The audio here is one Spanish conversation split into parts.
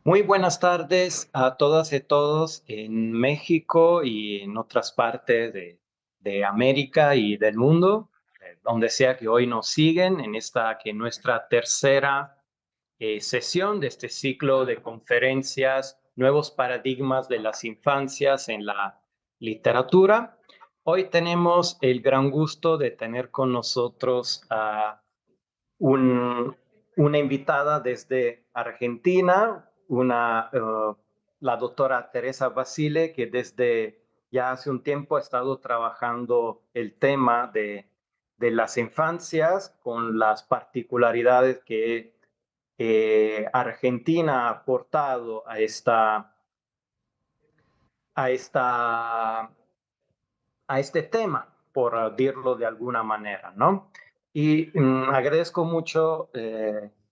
Muy buenas tardes a todas y todos en México y en otras partes de América y del mundo, donde sea que hoy nos siguen en esta que nuestra tercera sesión de este ciclo de conferencias, Nuevos paradigmas de las infancias en la literatura. Hoy tenemos el gran gusto de tener con nosotros a un- una invitada desde Argentina, la doctora Teresa Basile, que desde ya hace un tiempo ha estado trabajando el tema de las infancias con las particularidades que Argentina ha aportado a esta a este tema, por decirlo de alguna manera, ¿no? Y agradezco mucho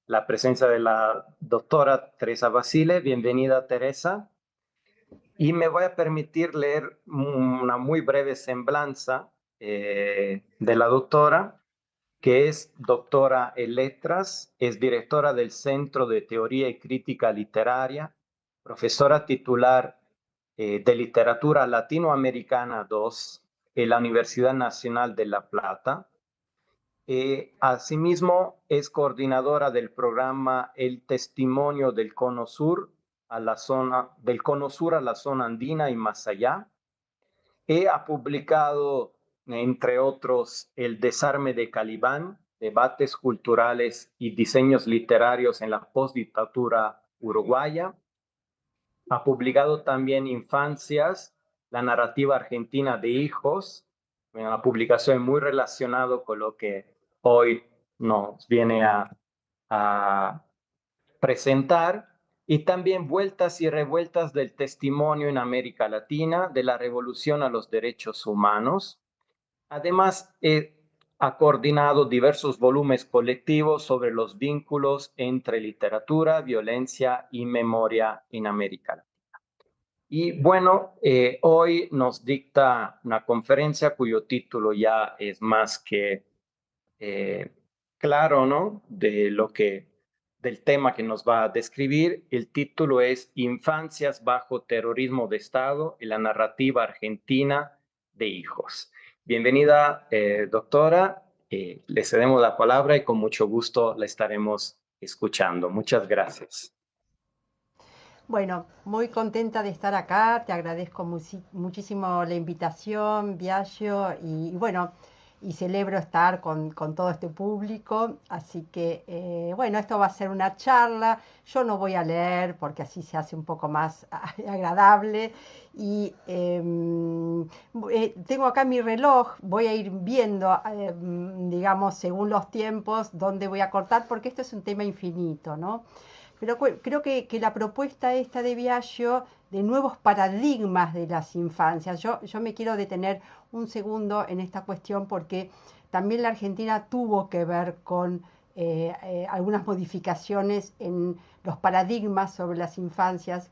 la presencia de la doctora Teresa Basile. Bienvenida, Teresa. Y me voy a permitir leer una muy breve semblanza de la doctora, que es doctora en letras, es directora del Centro de Teoría y Crítica Literaria, profesora titular de Literatura Latinoamericana 2 en la Universidad Nacional de La Plata. Asimismo, es coordinadora del programa El Testimonio del Cono Sur a la zona, del Cono Sur a la zona andina y más allá. Ha publicado, entre otros, El desarme de Calibán, debates culturales y diseños literarios en la postdictadura uruguaya. Ha publicado también Infancias, la narrativa argentina de hijos, una publicación muy relacionada con lo que hoy nos viene a presentar, y también Vueltas y revueltas del testimonio en América Latina, de la revolución a los derechos humanos. Además, ha coordinado diversos volúmenes colectivos sobre los vínculos entre literatura, violencia y memoria en América Latina. Y bueno, hoy nos dicta una conferencia cuyo título ya es más que eh, claro, ¿no? Del tema que nos va a describir. El título es Infancias bajo terrorismo de Estado y la narrativa argentina de hijos. Bienvenida, doctora. Le cedemos la palabra y con mucho gusto la estaremos escuchando. Muchas gracias. Bueno, muy contenta de estar acá, te agradezco muchísimo la invitación, Biagio, y bueno, y celebro estar con todo este público, así que bueno, esto va a ser una charla, yo no voy a leer porque así se hace un poco más agradable, y tengo acá mi reloj, voy a ir viendo, digamos, según los tiempos, dónde voy a cortar, porque esto es un tema infinito, ¿no? Pero creo que la propuesta esta de Biagio de nuevos paradigmas de las infancias, yo me quiero detener un segundo en esta cuestión porque también la Argentina tuvo que ver con algunas modificaciones en los paradigmas sobre las infancias,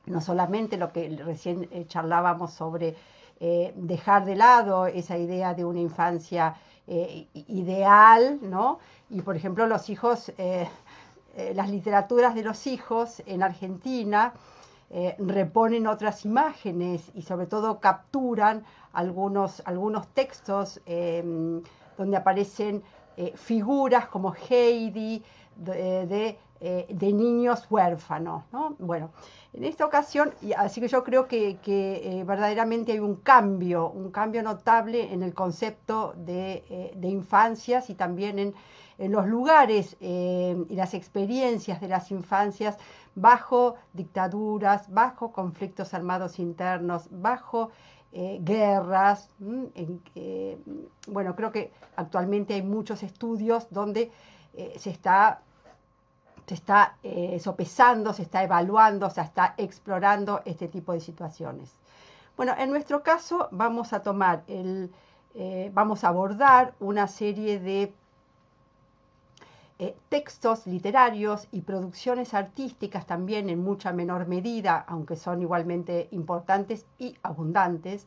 no solamente lo que recién charlábamos sobre dejar de lado esa idea de una infancia ideal, ¿no? Y por ejemplo los hijos las literaturas de los hijos en Argentina reponen otras imágenes y sobre todo capturan algunos textos donde aparecen figuras como Heidi de niños huérfanos, ¿no? Bueno, en esta ocasión, y así que yo creo que verdaderamente hay un cambio notable en el concepto de infancias y también en los lugares y las experiencias de las infancias bajo dictaduras, bajo conflictos armados internos, bajo guerras. Bueno, creo que actualmente hay muchos estudios donde se está sopesando, se está evaluando, se está explorando este tipo de situaciones. Bueno, en nuestro caso vamos a vamos a abordar una serie de textos literarios y producciones artísticas también en mucha menor medida, aunque son igualmente importantes y abundantes,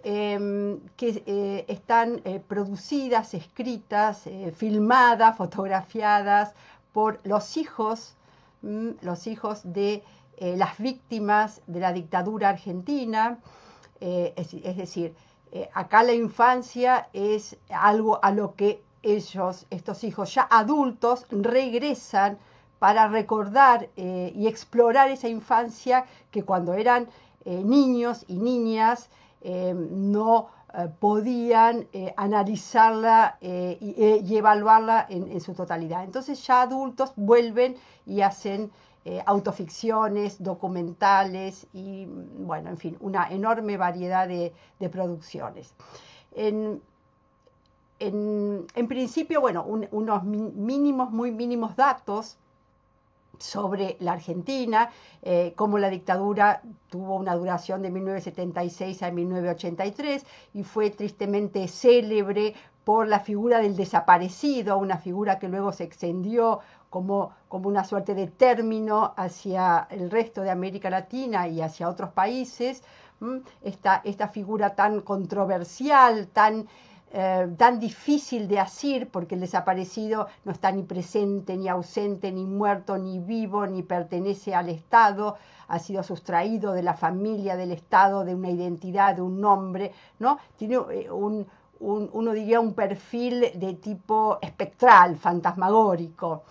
que están producidas, escritas, filmadas, fotografiadas por los hijos los hijos de las víctimas de la dictadura argentina, es decir, acá la infancia es algo a lo que ellos, estos hijos ya adultos, regresan para recordar y explorar esa infancia que cuando eran niños y niñas no podían analizarla y evaluarla en su totalidad. Entonces ya adultos vuelven y hacen autoficciones, documentales y, bueno, en fin, una enorme variedad de producciones. En principio, bueno, unos mínimos, muy mínimos datos sobre la Argentina, cómo la dictadura tuvo una duración de 1976 a 1983 y fue tristemente célebre por la figura del desaparecido, una figura que luego se extendió como una suerte de término hacia el resto de América Latina y hacia otros países. Esta figura tan controversial, tan difícil de asir, porque el desaparecido no está ni presente, ni ausente, ni muerto, ni vivo, ni pertenece al Estado, ha sido sustraído de la familia, del Estado, de una identidad, de un nombre, ¿no? Tiene uno diría un perfil de tipo espectral, fantasmagórico.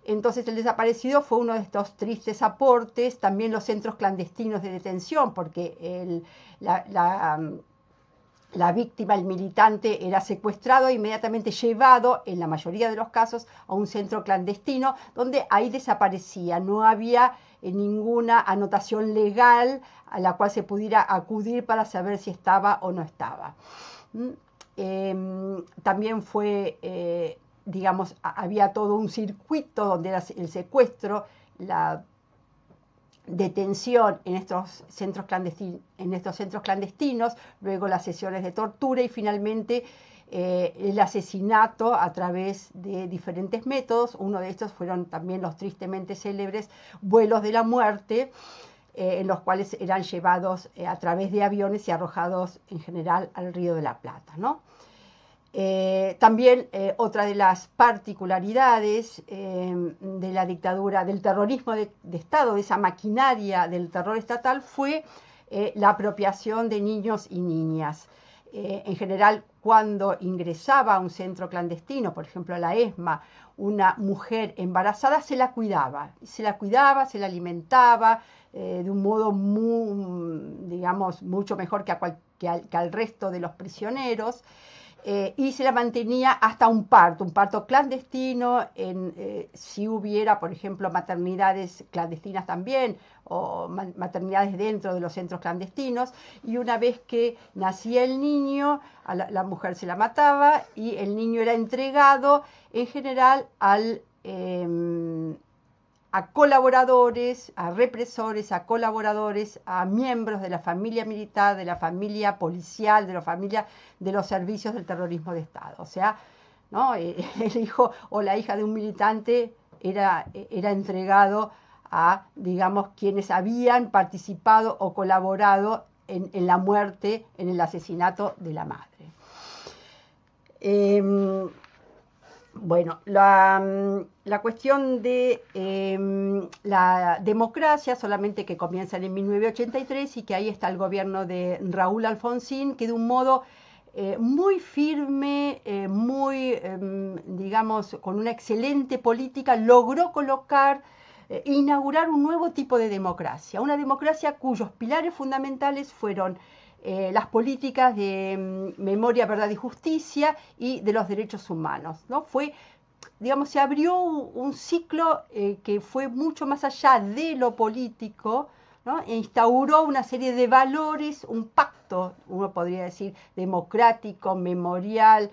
Entonces el desaparecido fue uno de estos tristes aportes, también los centros clandestinos de detención, porque la víctima, el militante, era secuestrado e inmediatamente llevado, en la mayoría de los casos, a un centro clandestino, donde ahí desaparecía. No había ninguna anotación legal a la cual se pudiera acudir para saber si estaba o no estaba. También fue, digamos, había todo un circuito donde era el secuestro, la detención en estos centros clandestinos, luego las sesiones de tortura y finalmente el asesinato a través de diferentes métodos. Uno de estos fueron también los tristemente célebres vuelos de la muerte, en los cuales eran llevados a través de aviones y arrojados en general al Río de la Plata, ¿no? También otra de las particularidades de la dictadura, del terrorismo de Estado, de esa maquinaria del terror estatal, fue la apropiación de niños y niñas. En general, cuando ingresaba a un centro clandestino, por ejemplo a la ESMA, una mujer embarazada, se la cuidaba, se la alimentaba de un modo digamos, mucho mejor que al resto de los prisioneros. Y se la mantenía hasta un parto clandestino, si hubiera, por ejemplo, maternidades clandestinas también, o maternidades dentro de los centros clandestinos, y una vez que nacía el niño, la mujer se la mataba y el niño era entregado en general a colaboradores, a represores, a colaboradores, a miembros de la familia militar, de la familia policial, de la familia de los servicios del terrorismo de Estado. O sea, ¿no? El hijo o la hija de un militante era entregado a, digamos, quienes habían participado o colaborado en la muerte, en el asesinato de la madre. Bueno, la cuestión de la democracia, solamente que comienza en 1983 y que ahí está el gobierno de Raúl Alfonsín, que de un modo muy firme, digamos, con una excelente política, logró inaugurar un nuevo tipo de democracia, una democracia cuyos pilares fundamentales fueron las políticas de memoria, verdad y justicia y de los derechos humanos, ¿no? Digamos, se abrió un ciclo que fue mucho más allá de lo político, ¿no? E instauró una serie de valores, un pacto, uno podría decir, democrático, memorial,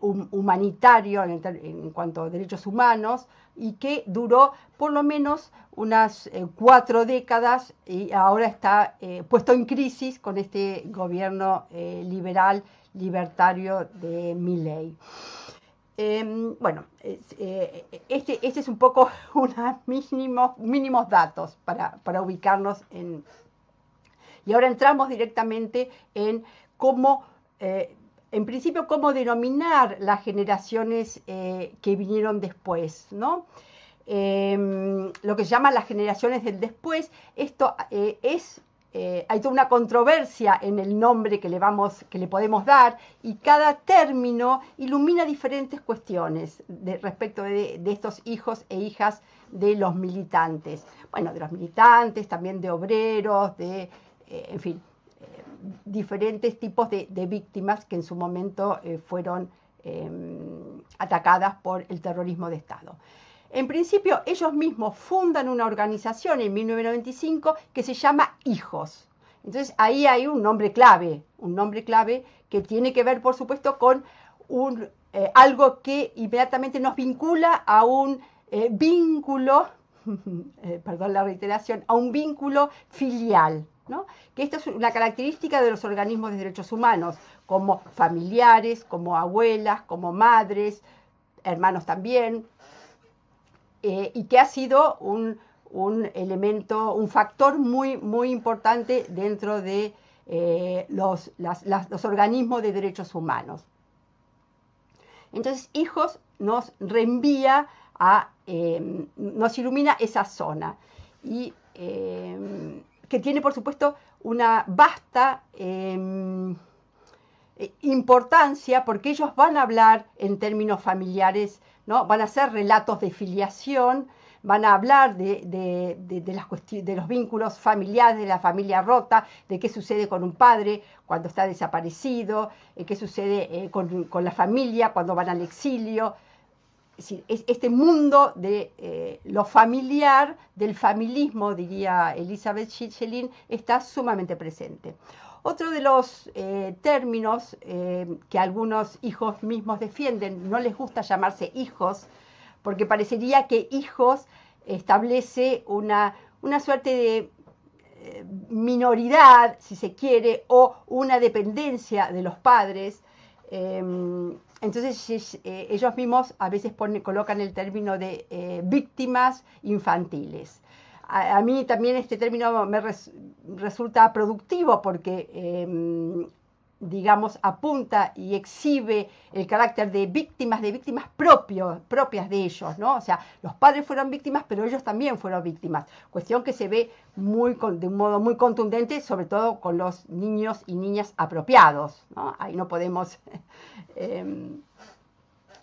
humanitario en cuanto a derechos humanos, y que duró por lo menos unas 4 décadas y ahora está puesto en crisis con este gobierno liberal, libertario de Milei. Bueno, este es un poco unos mínimos datos para ubicarnos en... Y ahora entramos directamente en cómo... en principio, cómo denominar las generaciones que vinieron después, ¿no? lo que se llama las generaciones del después. Esto hay toda una controversia en el nombre que le podemos dar, y cada término ilumina diferentes cuestiones respecto de estos hijos e hijas de los militantes. Bueno, de los militantes, también de obreros, en fin, diferentes tipos de víctimas que en su momento fueron atacadas por el terrorismo de Estado. En principio, ellos mismos fundan una organización en 1995 que se llama Hijos. Entonces, ahí hay un nombre clave que tiene que ver, por supuesto, con algo que inmediatamente nos vincula a un vínculo, perdón la reiteración, a un vínculo filial, ¿no? Que esto es una característica de los organismos de derechos humanos, como familiares, como abuelas, como madres, hermanos también, y que ha sido un elemento, un factor muy, muy importante dentro de los organismos de derechos humanos. Entonces, Hijos nos reenvía nos ilumina esa zona, y que tiene, por supuesto, una vasta importancia, porque ellos van a hablar en términos familiares, ¿no? Van a hacer relatos de filiación, van a hablar de los vínculos familiares, de la familia rota, de qué sucede con un padre cuando está desaparecido, qué sucede con la familia cuando van al exilio. Es decir, este mundo de lo familiar, del familismo, diría Elizabeth Schilling, está sumamente presente. Otro de los términos que algunos hijos mismos defienden, no les gusta llamarse hijos, porque parecería que hijos establece una suerte de minoridad, si se quiere, o una dependencia de los padres. Entonces ellos mismos a veces colocan el término de víctimas infantiles. A mí también este término me resulta productivo porque, digamos, apunta y exhibe el carácter de víctimas propias de ellos, ¿no? O sea, los padres fueron víctimas, pero ellos también fueron víctimas. Cuestión que se ve de un modo muy contundente, sobre todo con los niños y niñas apropiados, ¿no? Ahí no podemos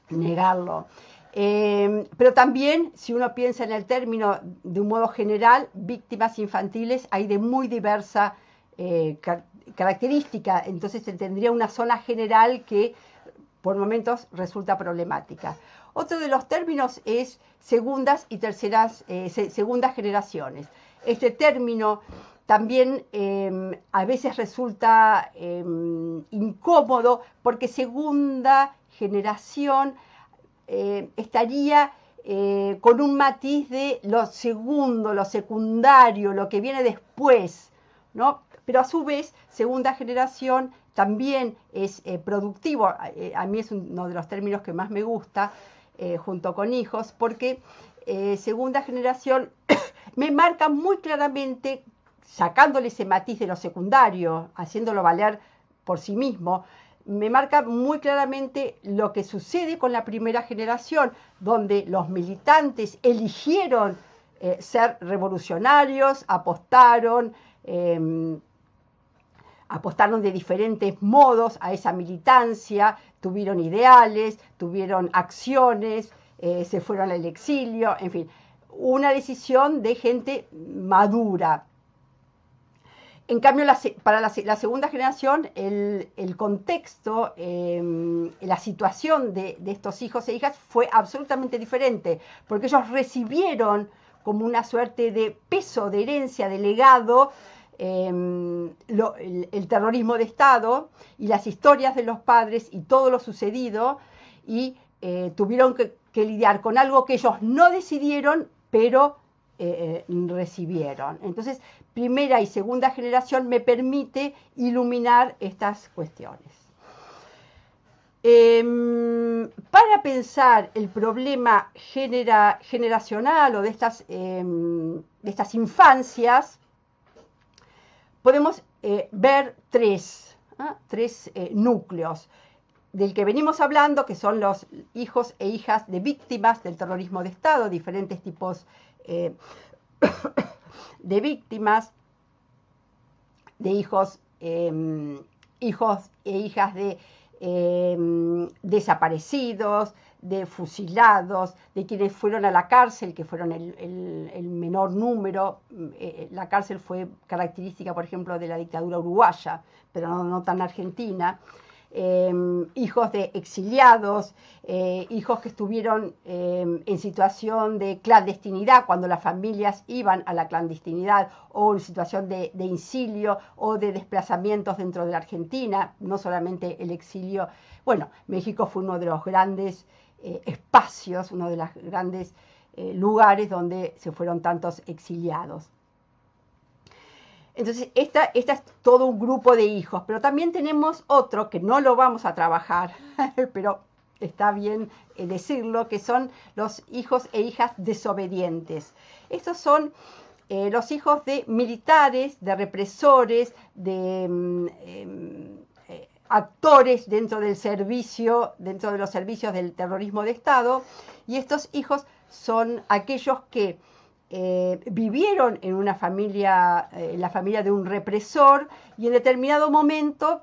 negarlo. Pero también, si uno piensa en el término de un modo general, víctimas infantiles hay de muy diversa característica, entonces se tendría una zona general que por momentos resulta problemática. Otro de los términos es segundas y terceras, segundas generaciones. Este término también a veces resulta incómodo, porque segunda generación estaría con un matiz de lo segundo, lo secundario, lo que viene después, ¿no? Pero a su vez, segunda generación también es productivo. A mí es uno de los términos que más me gusta, junto con hijos, porque segunda generación me marca muy claramente, sacándole ese matiz de lo secundario, haciéndolo valer por sí mismo, me marca muy claramente lo que sucede con la primera generación, donde los militantes eligieron ser revolucionarios, apostaron de diferentes modos a esa militancia, tuvieron ideales, tuvieron acciones, se fueron al exilio, en fin, una decisión de gente madura. En cambio, para la segunda generación, el contexto, la situación de estos hijos e hijas fue absolutamente diferente, porque ellos recibieron como una suerte de peso, de herencia, de legado, el terrorismo de Estado y las historias de los padres y todo lo sucedido, y tuvieron que lidiar con algo que ellos no decidieron, pero recibieron. Entonces, primera y segunda generación me permite iluminar estas cuestiones. Para pensar el problema generacional o de estas infancias, podemos ver tres núcleos. del que venimos hablando, que son los hijos e hijas de víctimas del terrorismo de Estado, diferentes tipos de víctimas, de hijos e hijas de desaparecidos, de fusilados, de quienes fueron a la cárcel, que fueron el menor número. La cárcel fue característica, por ejemplo, de la dictadura uruguaya, pero no tan argentina. Hijos de exiliados, hijos que estuvieron en situación de clandestinidad cuando las familias iban a la clandestinidad, o en situación de exilio o de desplazamientos dentro de la Argentina, no solamente el exilio. Bueno, México fue uno de los grandes espacios, uno de los grandes lugares donde se fueron tantos exiliados. Entonces, esta es todo un grupo de hijos, pero también tenemos otro que no lo vamos a trabajar, pero está bien decirlo, que son los hijos e hijas desobedientes. Estos son los hijos de militares, de represores, de actores dentro del servicio, dentro de los servicios del terrorismo de Estado, y estos hijos son aquellos que vivieron en una familia, en la familia de un represor, y en determinado momento,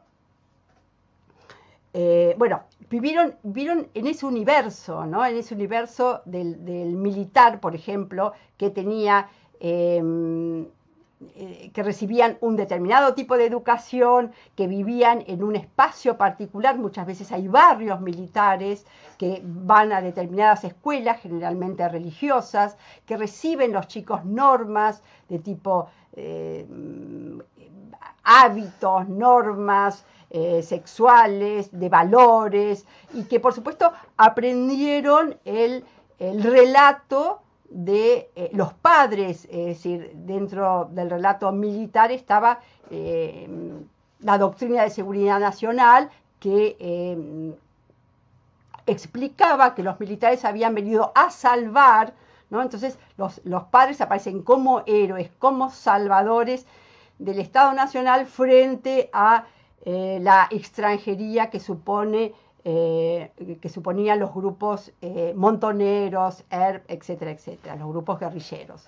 vivieron en ese universo, ¿no? En ese universo del militar, por ejemplo, que tenía que recibían un determinado tipo de educación, que vivían en un espacio particular. Muchas veces hay barrios militares que van a determinadas escuelas, generalmente religiosas, que reciben los chicos normas de tipo hábitos, normas sexuales, de valores, y que por supuesto aprendieron el relato de los padres. Es decir, dentro del relato militar estaba la doctrina de seguridad nacional, que explicaba que los militares habían venido a salvar, ¿no? Entonces los padres aparecen como héroes, como salvadores del Estado Nacional frente a la extranjería que suponían los grupos montoneros, ERP, etcétera, etcétera, los grupos guerrilleros.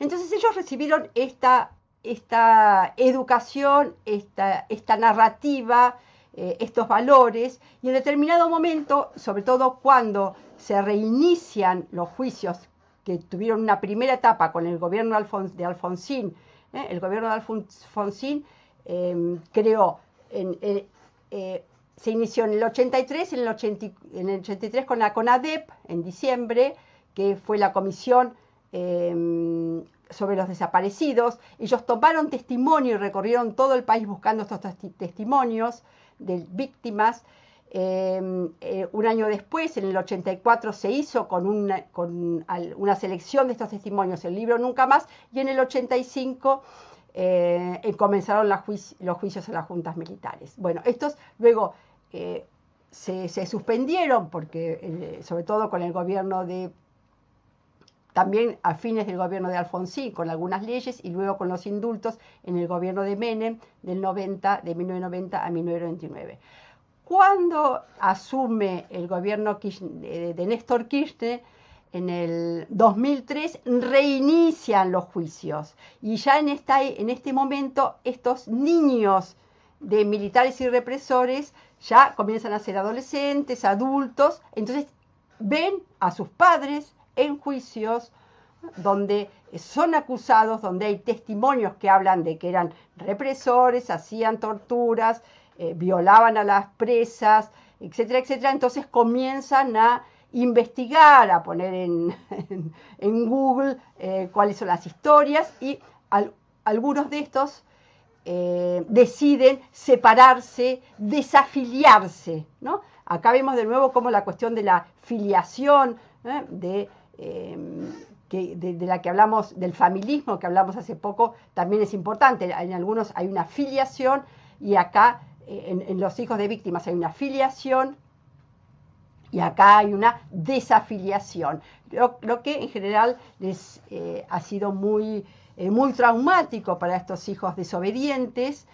Entonces ellos recibieron esta educación, esta narrativa, estos valores, y en determinado momento, sobre todo cuando se reinician los juicios que tuvieron una primera etapa con el gobierno de Alfonsín, el gobierno de Alfonsín creó se inició en el 83, en el 83 con la CONADEP, en diciembre, que fue la comisión sobre los desaparecidos. Ellos tomaron testimonio y recorrieron todo el país buscando estos testimonios de víctimas. Un año después, en el 84, se hizo con una selección de estos testimonios el libro Nunca Más, y en el 85 comenzaron los juicios a las juntas militares. Bueno, estos luego se suspendieron porque, sobre todo con el gobierno también a fines del gobierno de Alfonsín, con algunas leyes, y luego con los indultos en el gobierno de Menem de 1990 a 1999. Cuando asume el gobierno de Néstor Kirchner, en el 2003, reinician los juicios, y ya en este momento estos niños de militares y represores ya comienzan a ser adolescentes, adultos. Entonces ven a sus padres en juicios donde son acusados, donde hay testimonios que hablan de que eran represores, hacían torturas, violaban a las presas, etcétera, etcétera. Entonces comienzan a investigar, a poner en Google cuáles son las historias, y algunos de estos deciden separarse, desafiliarse, ¿no? Acá vemos de nuevo cómo la cuestión de la filiación, de la que hablamos, del familismo que hablamos hace poco, también es importante. En algunos hay una filiación, y acá en los hijos de víctimas hay una filiación, y acá hay una desafiliación, lo que en general les ha sido muy traumático para estos hijos desobedientes,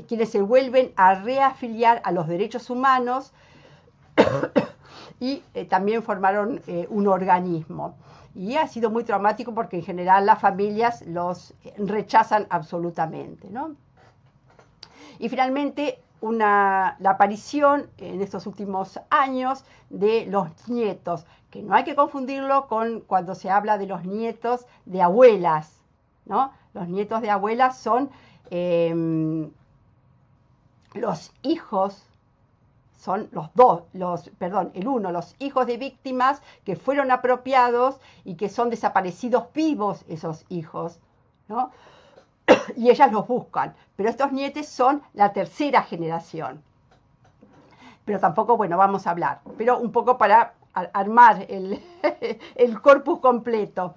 quienes se vuelven a reafiliar a los derechos humanos, y también formaron un organismo. Y ha sido muy traumático porque en general las familias los rechazan absolutamente, ¿no? Y finalmente la aparición en estos últimos años de los nietos, que no hay que confundirlo con cuando se habla de los nietos de abuelas, ¿no? Los nietos de abuelas son los hijos, son los hijos de víctimas que fueron apropiados y que son desaparecidos vivos esos hijos, ¿no? Y ellas los buscan, pero estos nietes son la tercera generación. Pero tampoco, bueno, vamos a hablar, pero un poco para armar el corpus completo.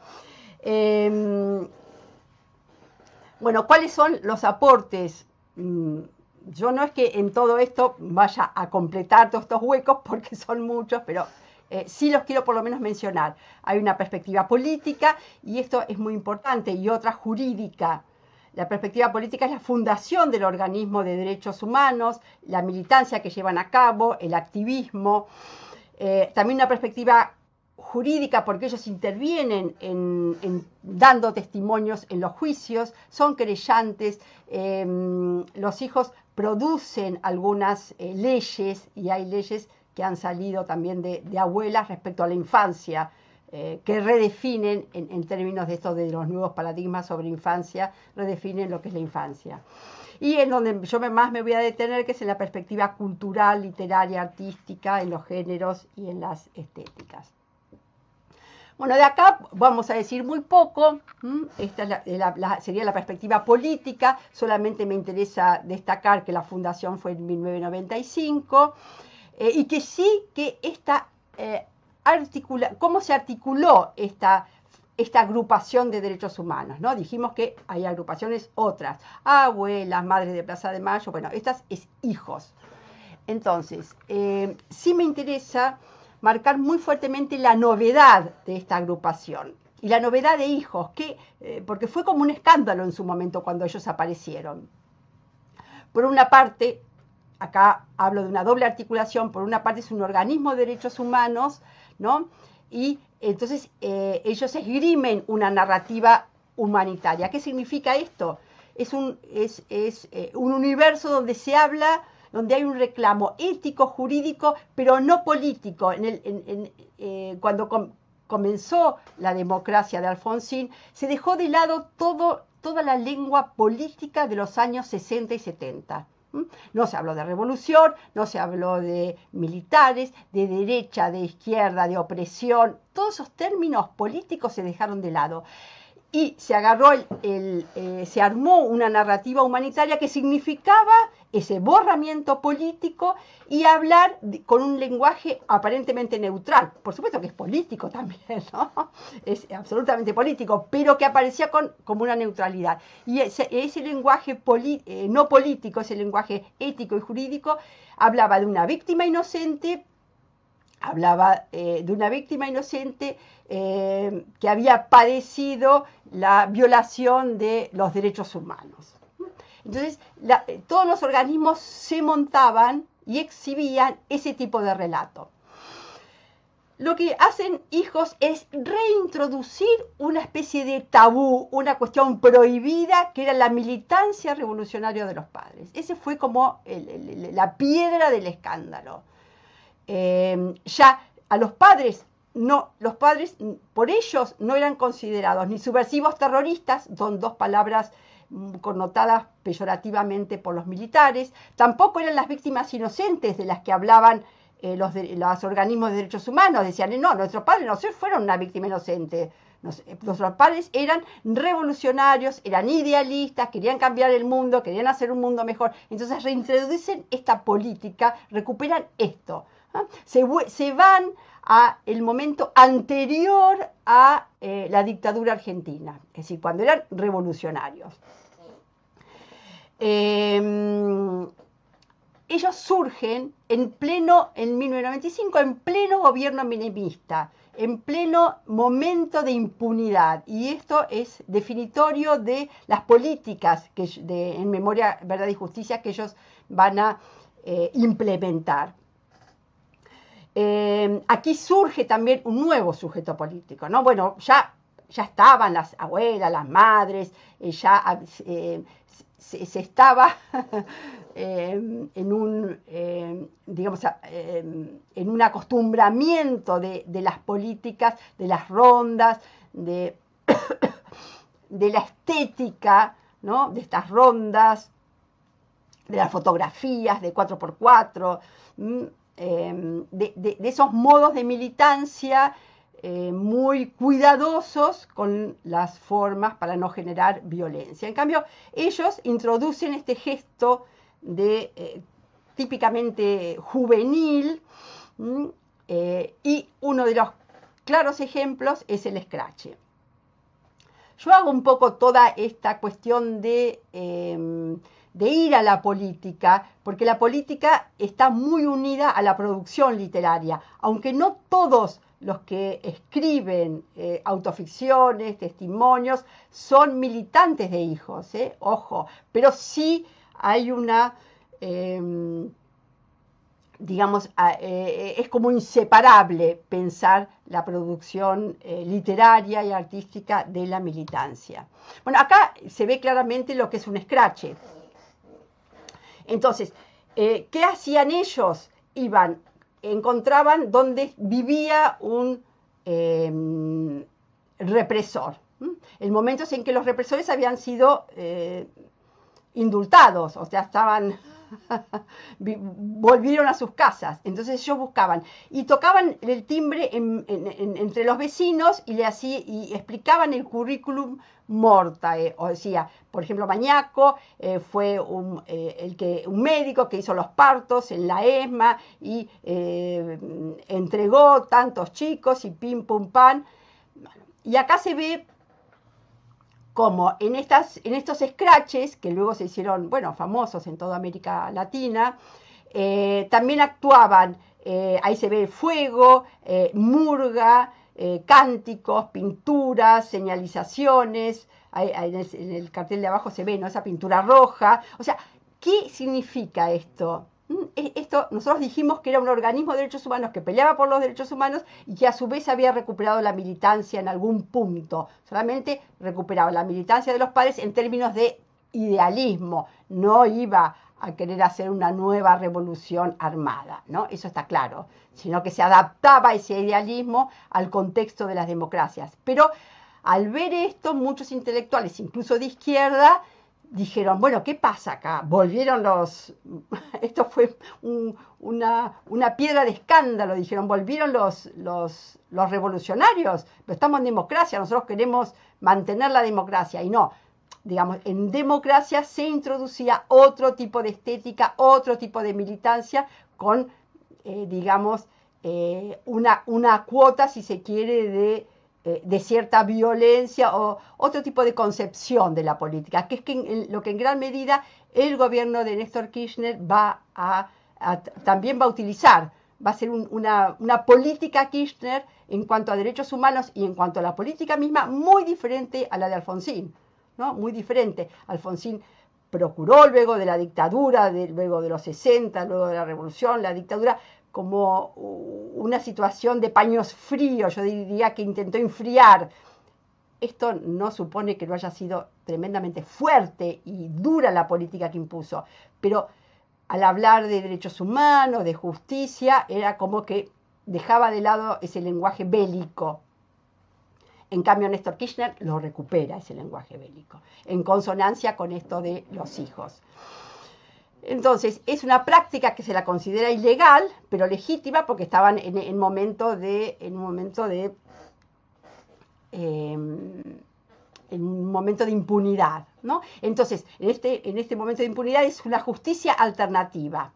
Bueno, ¿cuáles son los aportes? Yo no es que en todo esto vaya a completar todos estos huecos porque son muchos, pero sí los quiero por lo menos mencionar. Hay una perspectiva política y esto es muy importante, y otra jurídica. La perspectiva política es la fundación del organismo de derechos humanos, la militancia que llevan a cabo, el activismo. También una perspectiva jurídica porque ellos intervienen en dando testimonios en los juicios, son querellantes, los hijos producen algunas leyes, y hay leyes que han salido también de abuelas respecto a la infancia, que redefinen en términos de esto de los nuevos paradigmas sobre infancia, redefinen lo que es la infancia. Y en donde yo más me voy a detener, que es en la perspectiva cultural, literaria, artística, en los géneros y en las estéticas. Bueno, de acá vamos a decir muy poco. Esta sería la perspectiva política. Solamente me interesa destacar que la fundación fue en 1995 y que sí que cómo se articuló esta agrupación de derechos humanos, ¿no? Dijimos que hay agrupaciones otras, abuelas, madres de Plaza de Mayo, bueno, estas es hijos. Entonces, sí me interesa marcar muy fuertemente la novedad de esta agrupación y la novedad de hijos, porque fue como un escándalo en su momento cuando ellos aparecieron. Por una parte, acá hablo de una doble articulación, por una parte es un organismo de derechos humanos, ¿no? Y entonces ellos esgrimen una narrativa humanitaria. ¿Qué significa esto? Es un universo donde se habla, donde hay un reclamo ético, jurídico, pero no político. Cuando comenzó la democracia de Alfonsín, se dejó de lado toda la lengua política de los años 60 y 70. No se habló de revolución, no se habló de militares, de derecha, de izquierda, de opresión. Todos esos términos políticos se dejaron de lado. Y se se armó una narrativa humanitaria que significaba ese borramiento político y hablar con un lenguaje aparentemente neutral. Por supuesto que es político también, ¿no? Es absolutamente político, pero que aparecía como una neutralidad. Y ese lenguaje no político, ese lenguaje ético y jurídico, hablaba de una víctima inocente, que había padecido la violación de los derechos humanos. Entonces, todos los organismos se montaban y exhibían ese tipo de relato. Lo que hacen hijos es reintroducir una especie de tabú, una cuestión prohibida, que era la militancia revolucionaria de los padres. Ese fue como la piedra del escándalo. Ya a los padres por ellos no eran considerados ni subversivos terroristas, son dos palabras connotadas peyorativamente por los militares, tampoco eran las víctimas inocentes de las que hablaban los organismos de derechos humanos. Decían, no, nuestros padres no fueron una víctima inocente. Nuestros padres eran revolucionarios, eran idealistas, querían cambiar el mundo, querían hacer un mundo mejor. Entonces reintroducen esta política, recuperan esto. Se van a el momento anterior a la dictadura argentina, es decir, cuando eran revolucionarios. Ellos surgen en 1995, en pleno gobierno menemista, en pleno momento de impunidad, y esto es definitorio de las políticas en Memoria, Verdad y Justicia que ellos van a implementar. Aquí surge también un nuevo sujeto político, ¿no? Bueno, ya estaban las abuelas, las madres, ya se estaba en un, digamos, en un acostumbramiento de las políticas, de las rondas, de la estética, ¿no? De estas rondas, de las fotografías de 4x4, de esos modos de militancia muy cuidadosos con las formas para no generar violencia. En cambio, ellos introducen este gesto de típicamente juvenil, y uno de los claros ejemplos es el scratch. Yo hago un poco toda esta cuestión de ir a la política, porque la política está muy unida a la producción literaria, aunque no todos los que escriben autoficciones, testimonios, son militantes de hijos, ojo, pero sí hay una, digamos, es como inseparable pensar la producción literaria y artística de la militancia. Bueno, acá se ve claramente lo que es un scratch. Entonces, ¿qué hacían ellos? Encontraban donde vivía un represor. El momento en que los represores habían sido indultados, o sea, volvieron a sus casas. Entonces ellos buscaban y tocaban el timbre entre los vecinos y explicaban el currículum mortae. O decía, por ejemplo, Mañaco fue un médico que hizo los partos en la ESMA y entregó tantos chicos y pim pum pan. Y acá se ve como en estos scratches, que luego se hicieron, bueno, famosos en toda América Latina, también actuaban, ahí se ve fuego, murga, cánticos, pinturas, señalizaciones, en el cartel de abajo se ve, ¿no?, esa pintura roja. O sea, ¿qué significa esto? Esto, nosotros dijimos que era un organismo de derechos humanos que peleaba por los derechos humanos y que a su vez había recuperado la militancia en algún punto. Solamente recuperaba la militancia de los padres en términos de idealismo. No iba a querer hacer una nueva revolución armada, ¿no? Eso está claro. Sino que se adaptaba ese idealismo al contexto de las democracias. Pero al ver esto, muchos intelectuales, incluso de izquierda, dijeron, bueno, ¿qué pasa acá? Volvieron esto fue una piedra de escándalo, dijeron, volvieron los revolucionarios, pero estamos en democracia, nosotros queremos mantener la democracia, y no, digamos, en democracia se introducía otro tipo de estética, otro tipo de militancia, con, digamos, una cuota, si se quiere, de cierta violencia o otro tipo de concepción de la política, que es lo que en gran medida el gobierno de Néstor Kirchner también va a utilizar. Va a ser una política Kirchner en cuanto a derechos humanos y en cuanto a la política misma muy diferente a la de Alfonsín, ¿no? Muy diferente. Alfonsín procuró luego de la dictadura, luego de los 60, luego de la revolución, la dictadura, como una situación de paños fríos, yo diría que intentó enfriar. Esto no supone que no haya sido tremendamente fuerte y dura la política que impuso, pero al hablar de derechos humanos, de justicia, era como que dejaba de lado ese lenguaje bélico. En cambio, Néstor Kirchner lo recupera, ese lenguaje bélico, en consonancia con esto de los hijos. Entonces, es una práctica que se la considera ilegal, pero legítima, porque estaban en un momento de impunidad, ¿no? Entonces, en este momento de impunidad es una justicia alternativa.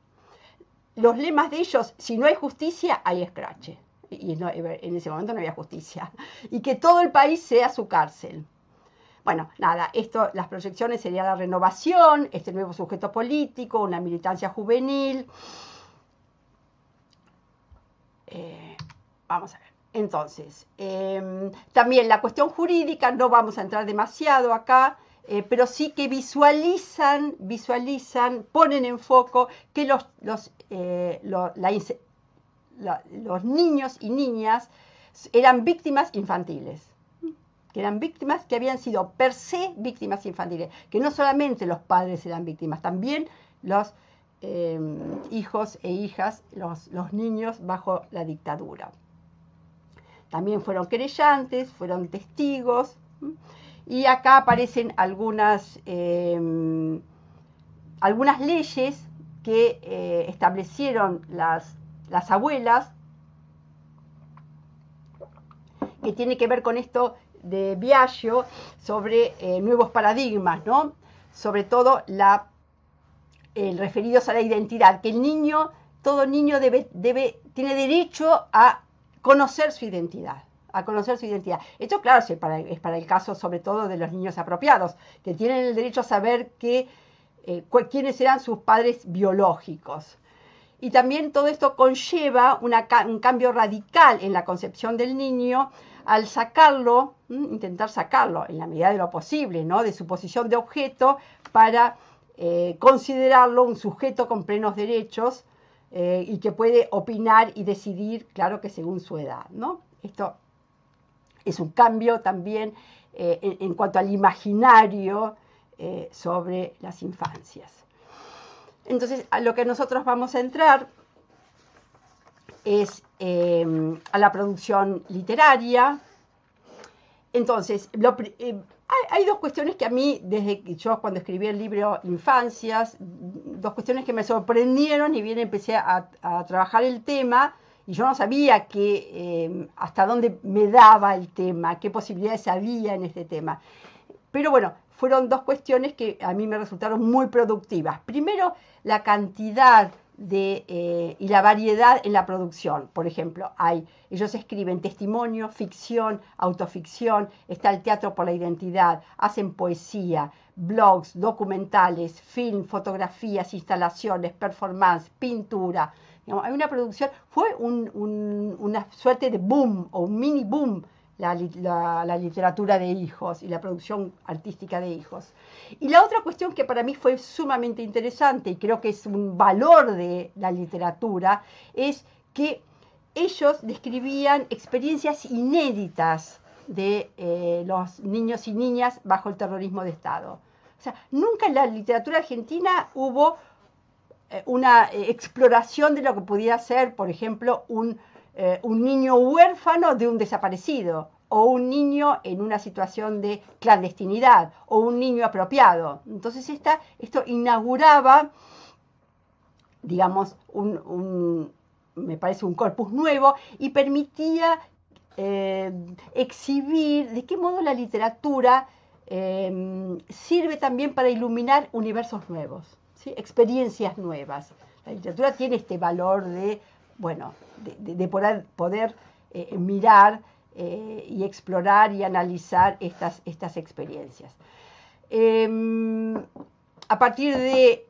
Los lemas de ellos, si no hay justicia, hay escrache. Y no, en ese momento no había justicia. Y que todo el país sea su cárcel. Bueno, nada, las proyecciones serían la renovación, este nuevo sujeto político, una militancia juvenil. Vamos a ver. Entonces, también la cuestión jurídica, no vamos a entrar demasiado acá, pero sí que visualizan, ponen en foco que los niños y niñas eran víctimas infantiles, que eran víctimas que habían sido per se víctimas infantiles, que no solamente los padres eran víctimas, también los hijos e hijas, los niños bajo la dictadura. También fueron querellantes, fueron testigos, y acá aparecen algunas leyes que establecieron las abuelas, que tiene que ver con esto de Biagio sobre nuevos paradigmas, ¿no? Sobre todo referidos a la identidad, que todo niño tiene derecho a conocer su identidad. Esto, claro, es para el caso sobre todo de los niños apropiados, que tienen el derecho a saber quiénes eran sus padres biológicos. Y también todo esto conlleva un cambio radical en la concepción del niño al intentar sacarlo en la medida de lo posible, ¿no?, de su posición de objeto para considerarlo un sujeto con plenos derechos y que puede opinar y decidir, claro que según su edad, ¿no? Esto es un cambio también en cuanto al imaginario sobre las infancias. Entonces, a lo que nosotros vamos a entrar es a la producción literaria. Entonces, hay dos cuestiones que a mí, desde que yo cuando escribí el libro Infancias, dos cuestiones que me sorprendieron, y bien empecé a trabajar el tema, y yo no sabía hasta dónde me daba el tema, qué posibilidades había en este tema. Pero bueno, fueron dos cuestiones que a mí me resultaron muy productivas. Primero, la cantidad y la variedad en la producción. Por ejemplo, ellos escriben testimonio, ficción, autoficción, está el teatro por la identidad, hacen poesía, blogs, documentales, film, fotografías, instalaciones, performance, pintura. Digamos, hay una producción, fue una suerte de boom o un mini boom la literatura de hijos y la producción artística de hijos. Y la otra cuestión que para mí fue sumamente interesante y creo que es un valor de la literatura es que ellos describían experiencias inéditas de los niños y niñas bajo el terrorismo de Estado. O sea, nunca en la literatura argentina hubo una exploración de lo que pudiera ser, por ejemplo, un niño huérfano de un desaparecido, o un niño en una situación de clandestinidad, o un niño apropiado. Entonces esto inauguraba, digamos, me parece un corpus nuevo, y permitía exhibir de qué modo la literatura sirve también para iluminar universos nuevos, ¿sí? Experiencias nuevas. La literatura tiene este valor de poder mirar y explorar y analizar estas experiencias. A partir de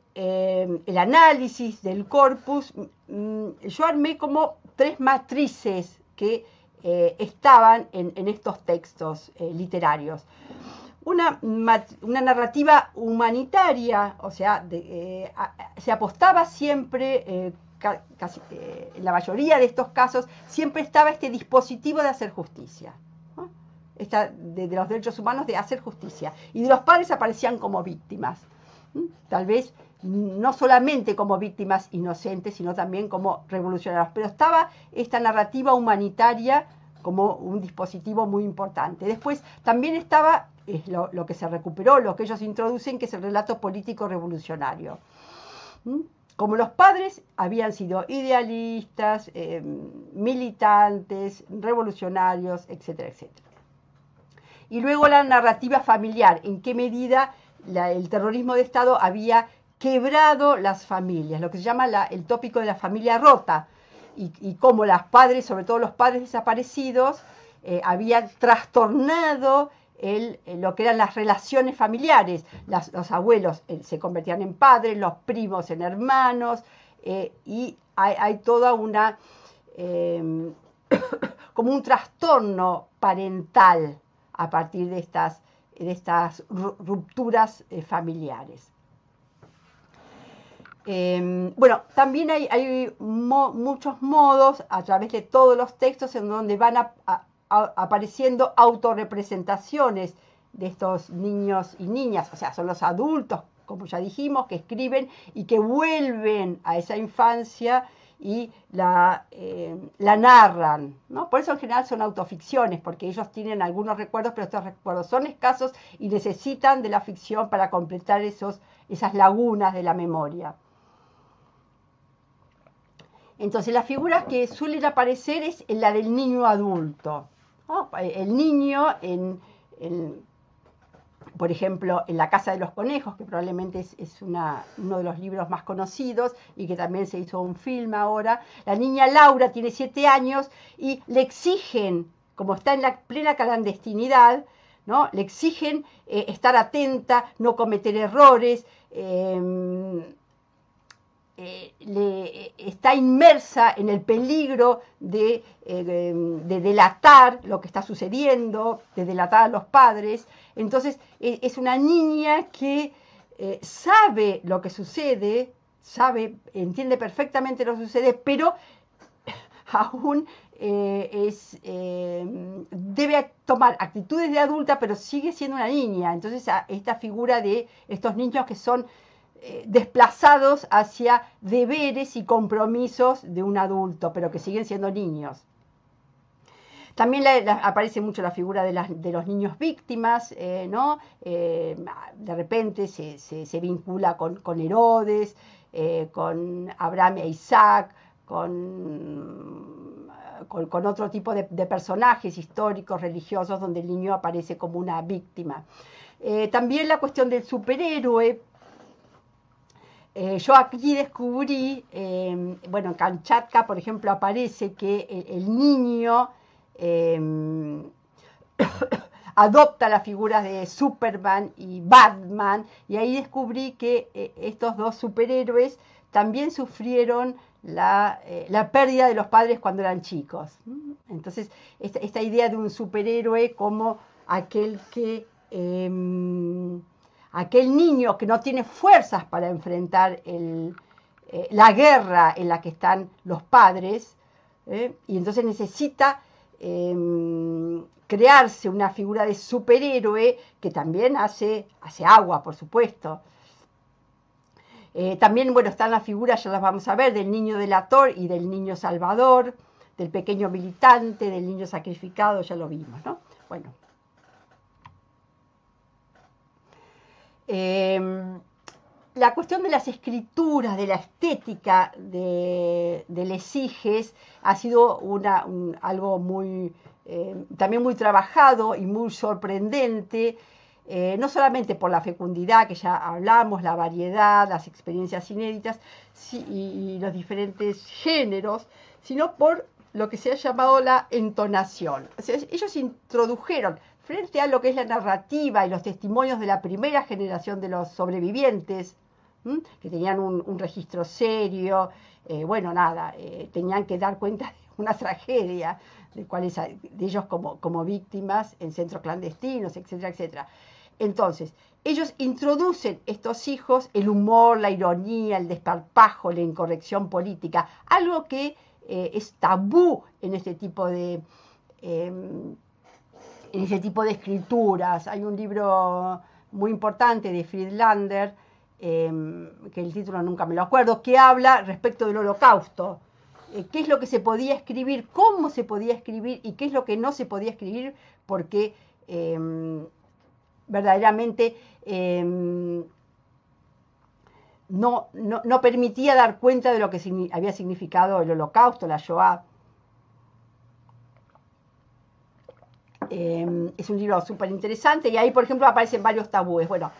el análisis del corpus, yo armé como 3 matrices que estaban en estos textos literarios. Una narrativa humanitaria, o sea, se apostaba siempre, casi en la mayoría de estos casos, siempre estaba este dispositivo de hacer justicia, ¿no? De los derechos humanos, de hacer justicia. Y de los padres aparecían como víctimas, ¿no? Tal vez no solamente como víctimas inocentes, sino también como revolucionarios. Pero estaba esta narrativa humanitaria como un dispositivo muy importante. Después también estaba lo que se recuperó, lo que ellos introducen, que es el relato político revolucionario. Como los padres habían sido idealistas, militantes, revolucionarios, etcétera, etcétera. Y luego la narrativa familiar, en qué medida el terrorismo de Estado había quebrado las familias, lo que se llama el tópico de la familia rota, y cómo los padres, sobre todo los padres desaparecidos, habían trastornado lo que eran las relaciones familiares. Los abuelos se convertían en padres, los primos en hermanos, y hay toda como un trastorno parental a partir de estas rupturas familiares. Bueno, también hay muchos modos a través de todos los textos en donde van apareciendo autorrepresentaciones de estos niños y niñas, o sea, son los adultos, como ya dijimos, que escriben y que vuelven a esa infancia y la narran, ¿no? Por eso en general son autoficciones, porque ellos tienen algunos recuerdos, pero estos recuerdos son escasos y necesitan de la ficción para completar esas lagunas de la memoria. Entonces las figuras que suelen aparecer es la del niño adulto, ¿no? El niño por ejemplo, en La Casa de los Conejos, que probablemente es uno de los libros más conocidos y que también se hizo un film ahora. La niña Laura tiene 7 años y le exigen, como está en la plena clandestinidad, ¿no? Le exigen estar atenta, no cometer errores, está inmersa en el peligro de delatar lo que está sucediendo, de delatar a los padres. Entonces es una niña que sabe lo que sucede, entiende perfectamente lo que sucede, pero aún debe tomar actitudes de adulta, pero sigue siendo una niña. Entonces esta figura de estos niños que son desplazados hacia deberes y compromisos de un adulto, pero que siguen siendo niños. También aparece mucho la figura de los niños víctimas, ¿no? De repente se vincula con Herodes, con Abraham e Isaac, con otro tipo de personajes históricos, religiosos, donde el niño aparece como una víctima. También la cuestión del superhéroe. Yo aquí descubrí, bueno, en Kamchatka, por ejemplo, aparece que el niño adopta las figuras de Superman y Batman, y ahí descubrí que estos dos superhéroes también sufrieron la pérdida de los padres cuando eran chicos. Entonces, esta idea de un superhéroe como aquel niño que no tiene fuerzas para enfrentar la guerra en la que están los padres, y entonces necesita crearse una figura de superhéroe que también hace agua, por supuesto. También, bueno, están las figuras, ya las vamos a ver, del niño delator y del niño salvador, del pequeño militante, del niño sacrificado, ya lo vimos, ¿no? Bueno. La cuestión de las escrituras, de la estética de Lesiges ha sido algo muy, también muy trabajado y muy sorprendente, no solamente por la fecundidad que ya hablamos, la variedad, las experiencias inéditas y los diferentes géneros, sino por lo que se ha llamado la entonación. O sea, ellos introdujeron frente a lo que es la narrativa y los testimonios de la primera generación de los sobrevivientes, que tenían un registro serio, bueno, nada, tenían que dar cuenta de una tragedia, de ellos como víctimas en centros clandestinos, etcétera, etcétera. Entonces, ellos introducen estos hijos el humor, la ironía, el desparpajo, la incorrección política, algo que es tabú en este tipo de escrituras. Hay un libro muy importante de Friedlander, que el título nunca me lo acuerdo, que habla respecto del Holocausto. Qué es lo que se podía escribir, cómo se podía escribir y qué es lo que no se podía escribir, porque verdaderamente no permitía dar cuenta de lo que había significado el Holocausto, la Shoah. Es un libro súper interesante y ahí, por ejemplo, aparecen varios tabúes. Bueno,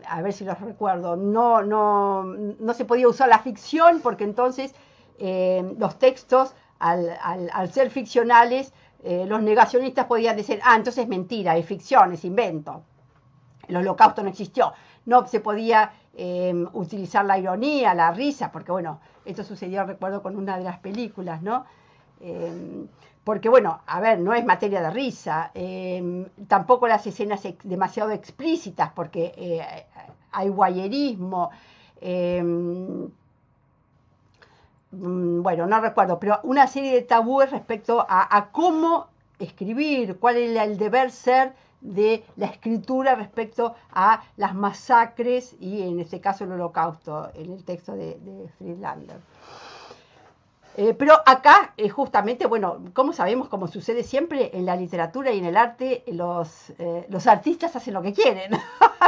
a ver si los recuerdo. No se podía usar la ficción porque entonces los textos, al ser ficcionales, los negacionistas podían decir, entonces es mentira, es ficción, es invento. El Holocausto no existió. No se podía utilizar la ironía, la risa, porque bueno, esto sucedió, recuerdo, con una de las películas, ¿no? Porque bueno, a ver, no es materia de risa, tampoco las escenas demasiado explícitas, porque hay voyerismo, bueno, no recuerdo, pero una serie de tabúes respecto a cómo escribir, cuál es el deber ser de la escritura respecto a las masacres y en este caso el holocausto en el texto de Friedlander. Pero acá, justamente, bueno, como sabemos, como sucede siempre en la literatura y en el arte, los artistas hacen lo que quieren,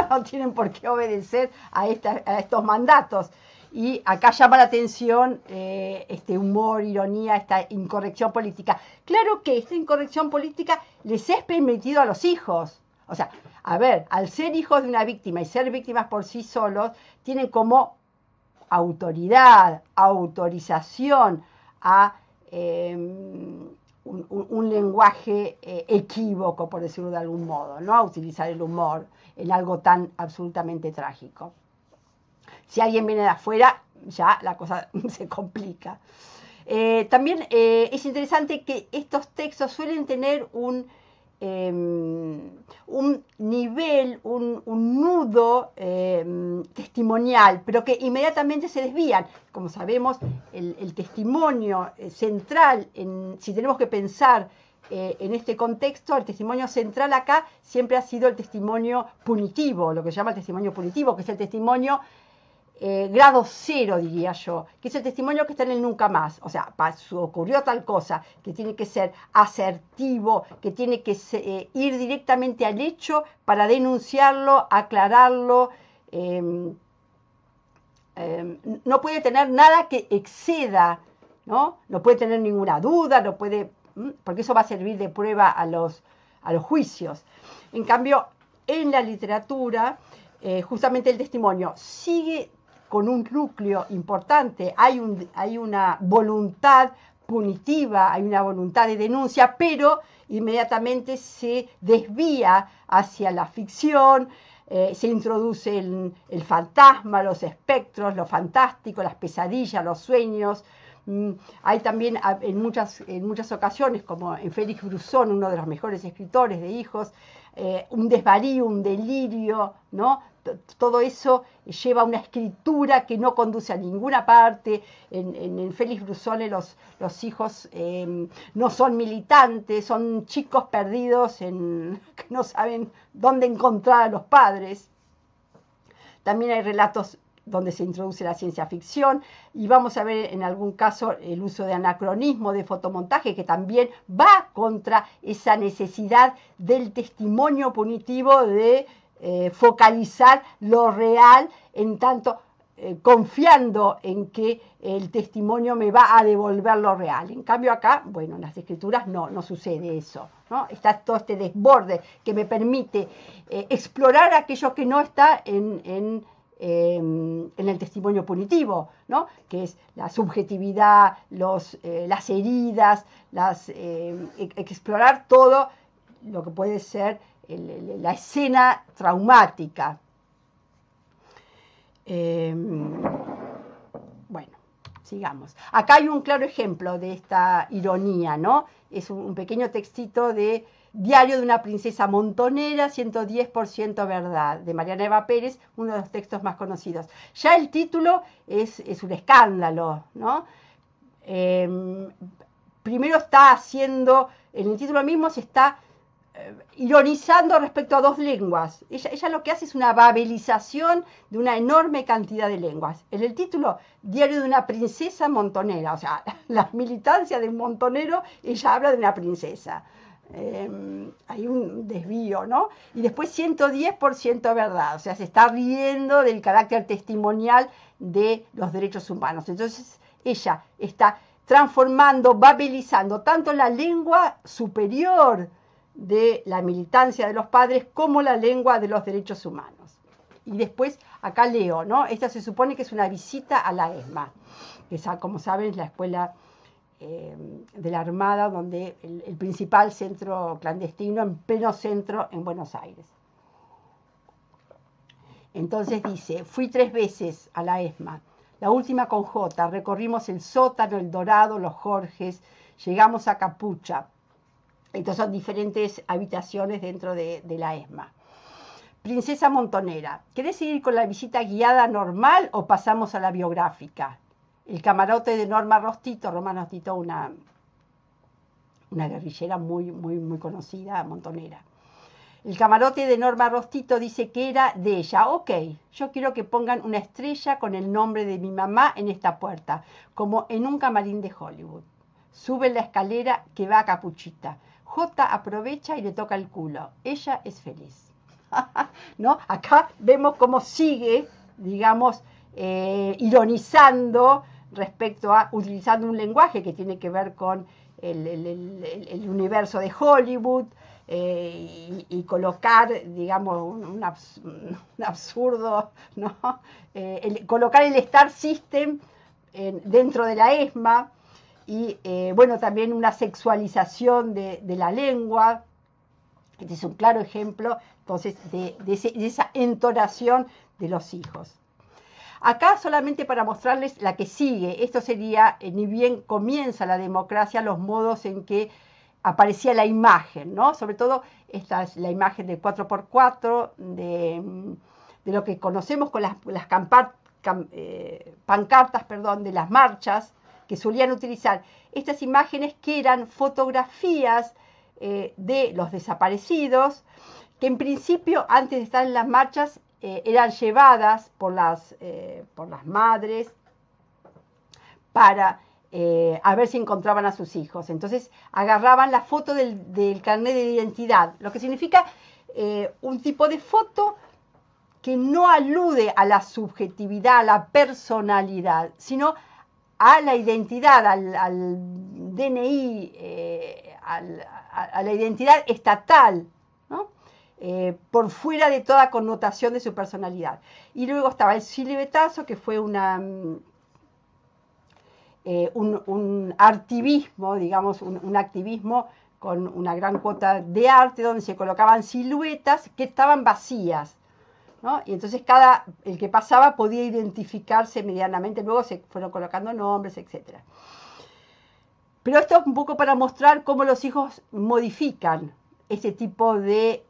no tienen por qué obedecer a estos mandatos. Y acá llama la atención este humor, ironía, esta incorrección política. Claro que esta incorrección política les es permitido a los hijos. O sea, a ver, al ser hijos de una víctima y ser víctimas por sí solos, tienen como autoridad, autorización a un lenguaje equívoco, por decirlo de algún modo, ¿no? A utilizar el humor en algo tan absolutamente trágico. Si alguien viene de afuera, ya la cosa se complica. También es interesante que estos textos suelen tener un nivel, un nudo testimonial, pero que inmediatamente se desvían. Como sabemos, el testimonio central, si tenemos que pensar en este contexto, el testimonio central acá siempre ha sido el testimonio punitivo, lo que se llama el testimonio punitivo, que es el testimonio grado cero, diría yo, que es el testimonio que está en el nunca más. O sea, ocurrió tal cosa, que tiene que ser asertivo, que tiene que ir directamente al hecho para denunciarlo, aclararlo. No puede tener nada que exceda, ¿no? No puede tener ninguna duda, no puede, porque eso va a servir de prueba a los juicios. En cambio, en la literatura, justamente el testimonio sigue con un núcleo importante, hay una voluntad punitiva, hay una voluntad de denuncia, pero inmediatamente se desvía hacia la ficción, se introduce el fantasma, los espectros, lo fantástico, las pesadillas, los sueños. Hay también en muchas ocasiones, como en Félix Bruzón, uno de los mejores escritores de hijos, un desvarío, un delirio, ¿no? Todo eso lleva a una escritura que no conduce a ninguna parte. En Félix Bruzone los hijos no son militantes, son chicos perdidos que no saben dónde encontrar a los padres. También hay relatos donde se introduce la ciencia ficción, y vamos a ver en algún caso el uso de anacronismo, de fotomontaje, que también va contra esa necesidad del testimonio punitivo de focalizar lo real, en tanto confiando en que el testimonio me va a devolver lo real. En cambio acá, bueno, en las escrituras no sucede eso, ¿no? Está todo este desborde que me permite explorar aquello que no está en el testimonio punitivo, ¿no? Que es la subjetividad, las heridas, explorar todo lo que puede ser la escena traumática. Bueno, sigamos. Acá hay un claro ejemplo de esta ironía, ¿no? Es un pequeño textito de Diario de una princesa montonera, 110% verdad, de Mariana Eva Pérez, uno de los textos más conocidos. Ya el título es un escándalo, ¿no? Primero está haciendo, en el título mismo se está ironizando respecto a dos lenguas. Ella lo que hace es una babelización de una enorme cantidad de lenguas. En el título, Diario de una princesa montonera, o sea, la militancia de un montonero, ella habla de una princesa. Hay un desvío, ¿no? Y después 110% verdad, o sea, se está riendo del carácter testimonial de los derechos humanos. Entonces, ella está transformando, babelizando tanto la lengua superior de la militancia de los padres como la lengua de los derechos humanos. Y después, acá leo, ¿no? Esta se supone que es una visita a la ESMA, que como saben es la escuela de la Armada, donde el principal centro clandestino, en pleno centro en Buenos Aires. Entonces dice, fui 3 veces a la ESMA, la última con J, recorrimos el Sótano, el Dorado, los Jorges, llegamos a Capucha. Entonces son diferentes habitaciones dentro de la ESMA. Princesa Montonera, ¿querés seguir con la visita guiada normal o pasamos a la biográfica? El camarote de Norma Rostito, una guerrillera muy conocida, montonera. El camarote de Norma Rostito dice que era de ella. Ok, yo quiero que pongan una estrella con el nombre de mi mamá en esta puerta, como en un camarín de Hollywood. Sube la escalera que va a Capuchita. J aprovecha y le toca el culo. Ella es feliz. ¿No? Acá vemos cómo sigue, digamos, ironizando respecto a, utilizando un lenguaje que tiene que ver con el universo de Hollywood, y colocar, digamos, un absurdo, ¿no? Colocar el Star System dentro de la ESMA, y bueno, también una sexualización de la lengua. Este es un claro ejemplo, entonces, de esa entonación de los hijos. Acá solamente para mostrarles la que sigue, esto sería, ni bien comienza la democracia, los modos en que aparecía la imagen, ¿no? Sobre todo, esta es la imagen del 4x4, de lo que conocemos con las pancartas, perdón, de las marchas, que solían utilizar estas imágenes que eran fotografías de los desaparecidos, que en principio, antes de estar en las marchas, eran llevadas por las madres para a ver si encontraban a sus hijos. Entonces agarraban la foto del carnet de identidad, lo que significa un tipo de foto que no alude a la subjetividad, a la personalidad, sino a la identidad, al DNI, a la identidad estatal, ¿no? Por fuera de toda connotación de su personalidad. Y luego estaba el silbetazo, que fue un artivismo, digamos, un activismo con una gran cuota de arte, donde se colocaban siluetas que estaban vacías, ¿no? Y entonces el que pasaba podía identificarse medianamente, luego se fueron colocando nombres, etc. Pero esto es un poco para mostrar cómo los hijos modifican ese tipo de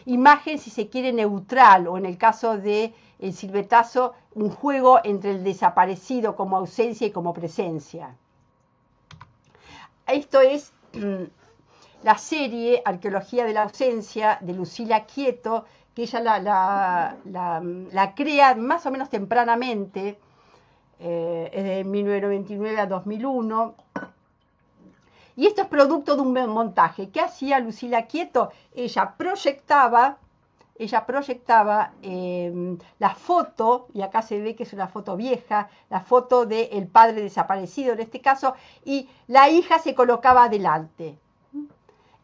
imagen, si se quiere, neutral, o en el caso de el silbetazo, un juego entre el desaparecido como ausencia y como presencia. Esto es la serie Arqueología de la Ausencia de Lucila Quieto, que ella la crea más o menos tempranamente, de 1999 a 2001. Y esto es producto de un montaje. ¿Qué hacía Lucila Quieto? Ella proyectaba la foto, y acá se ve que es una foto vieja, la foto del padre desaparecido en este caso, y la hija se colocaba adelante.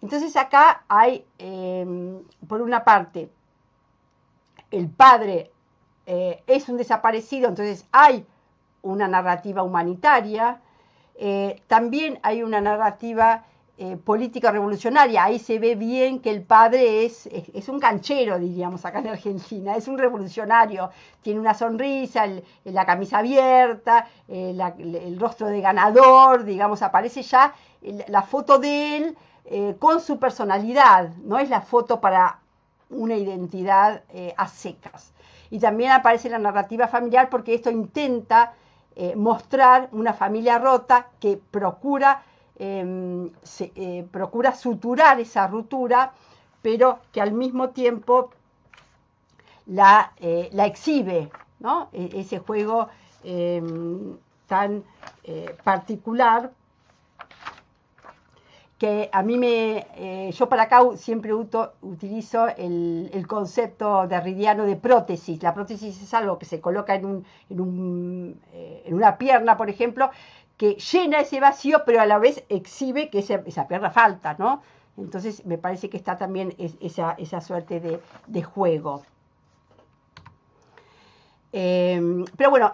Entonces acá hay, por una parte, el padre es un desaparecido, entonces hay una narrativa humanitaria, también hay una narrativa política revolucionaria. Ahí se ve bien que el padre es un canchero, diríamos acá en Argentina, es un revolucionario, tiene una sonrisa, la camisa abierta, el rostro de ganador, digamos, aparece ya la foto de él con su personalidad, no es la foto para una identidad a secas. Y también aparece la narrativa familiar, porque esto intenta mostrar una familia rota que procura suturar esa ruptura, pero que al mismo tiempo la exhibe, ¿no? Ese juego tan particular, que a mí yo para acá siempre utilizo el concepto derridiano de prótesis. La prótesis es algo que se coloca en una pierna, por ejemplo, que llena ese vacío, pero a la vez exhibe que esa pierna falta, ¿no? Entonces me parece que está también esa suerte de juego. Pero bueno,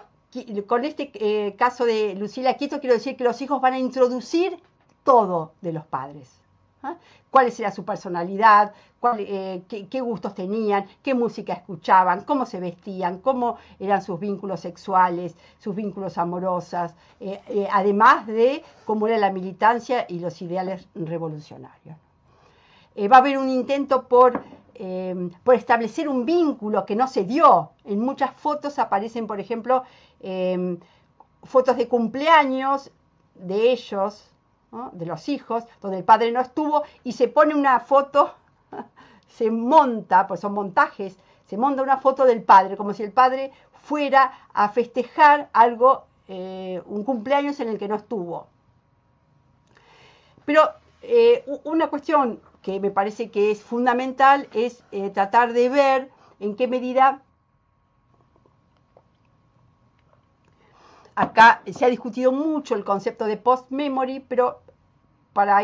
con este caso de Lucila Quieto quiero decir que los hijos van a introducir todo de los padres. ¿Ah? ¿Cuál era su personalidad? Qué gustos tenían? ¿Qué música escuchaban? ¿Cómo se vestían? ¿Cómo eran sus vínculos sexuales? ¿Sus vínculos amorosos? Además de cómo era la militancia y los ideales revolucionarios. Va a haber un intento por por establecer un vínculo que no se dio. En muchas fotos aparecen, por ejemplo, fotos de cumpleaños de ellos, ¿no? De los hijos, donde el padre no estuvo, y se pone una foto, se monta, pues son montajes, se monta una foto del padre, como si el padre fuera a festejar algo, un cumpleaños en el que no estuvo. Pero una cuestión que me parece que es fundamental es tratar de ver en qué medida acá se ha discutido mucho el concepto de post-memory, pero para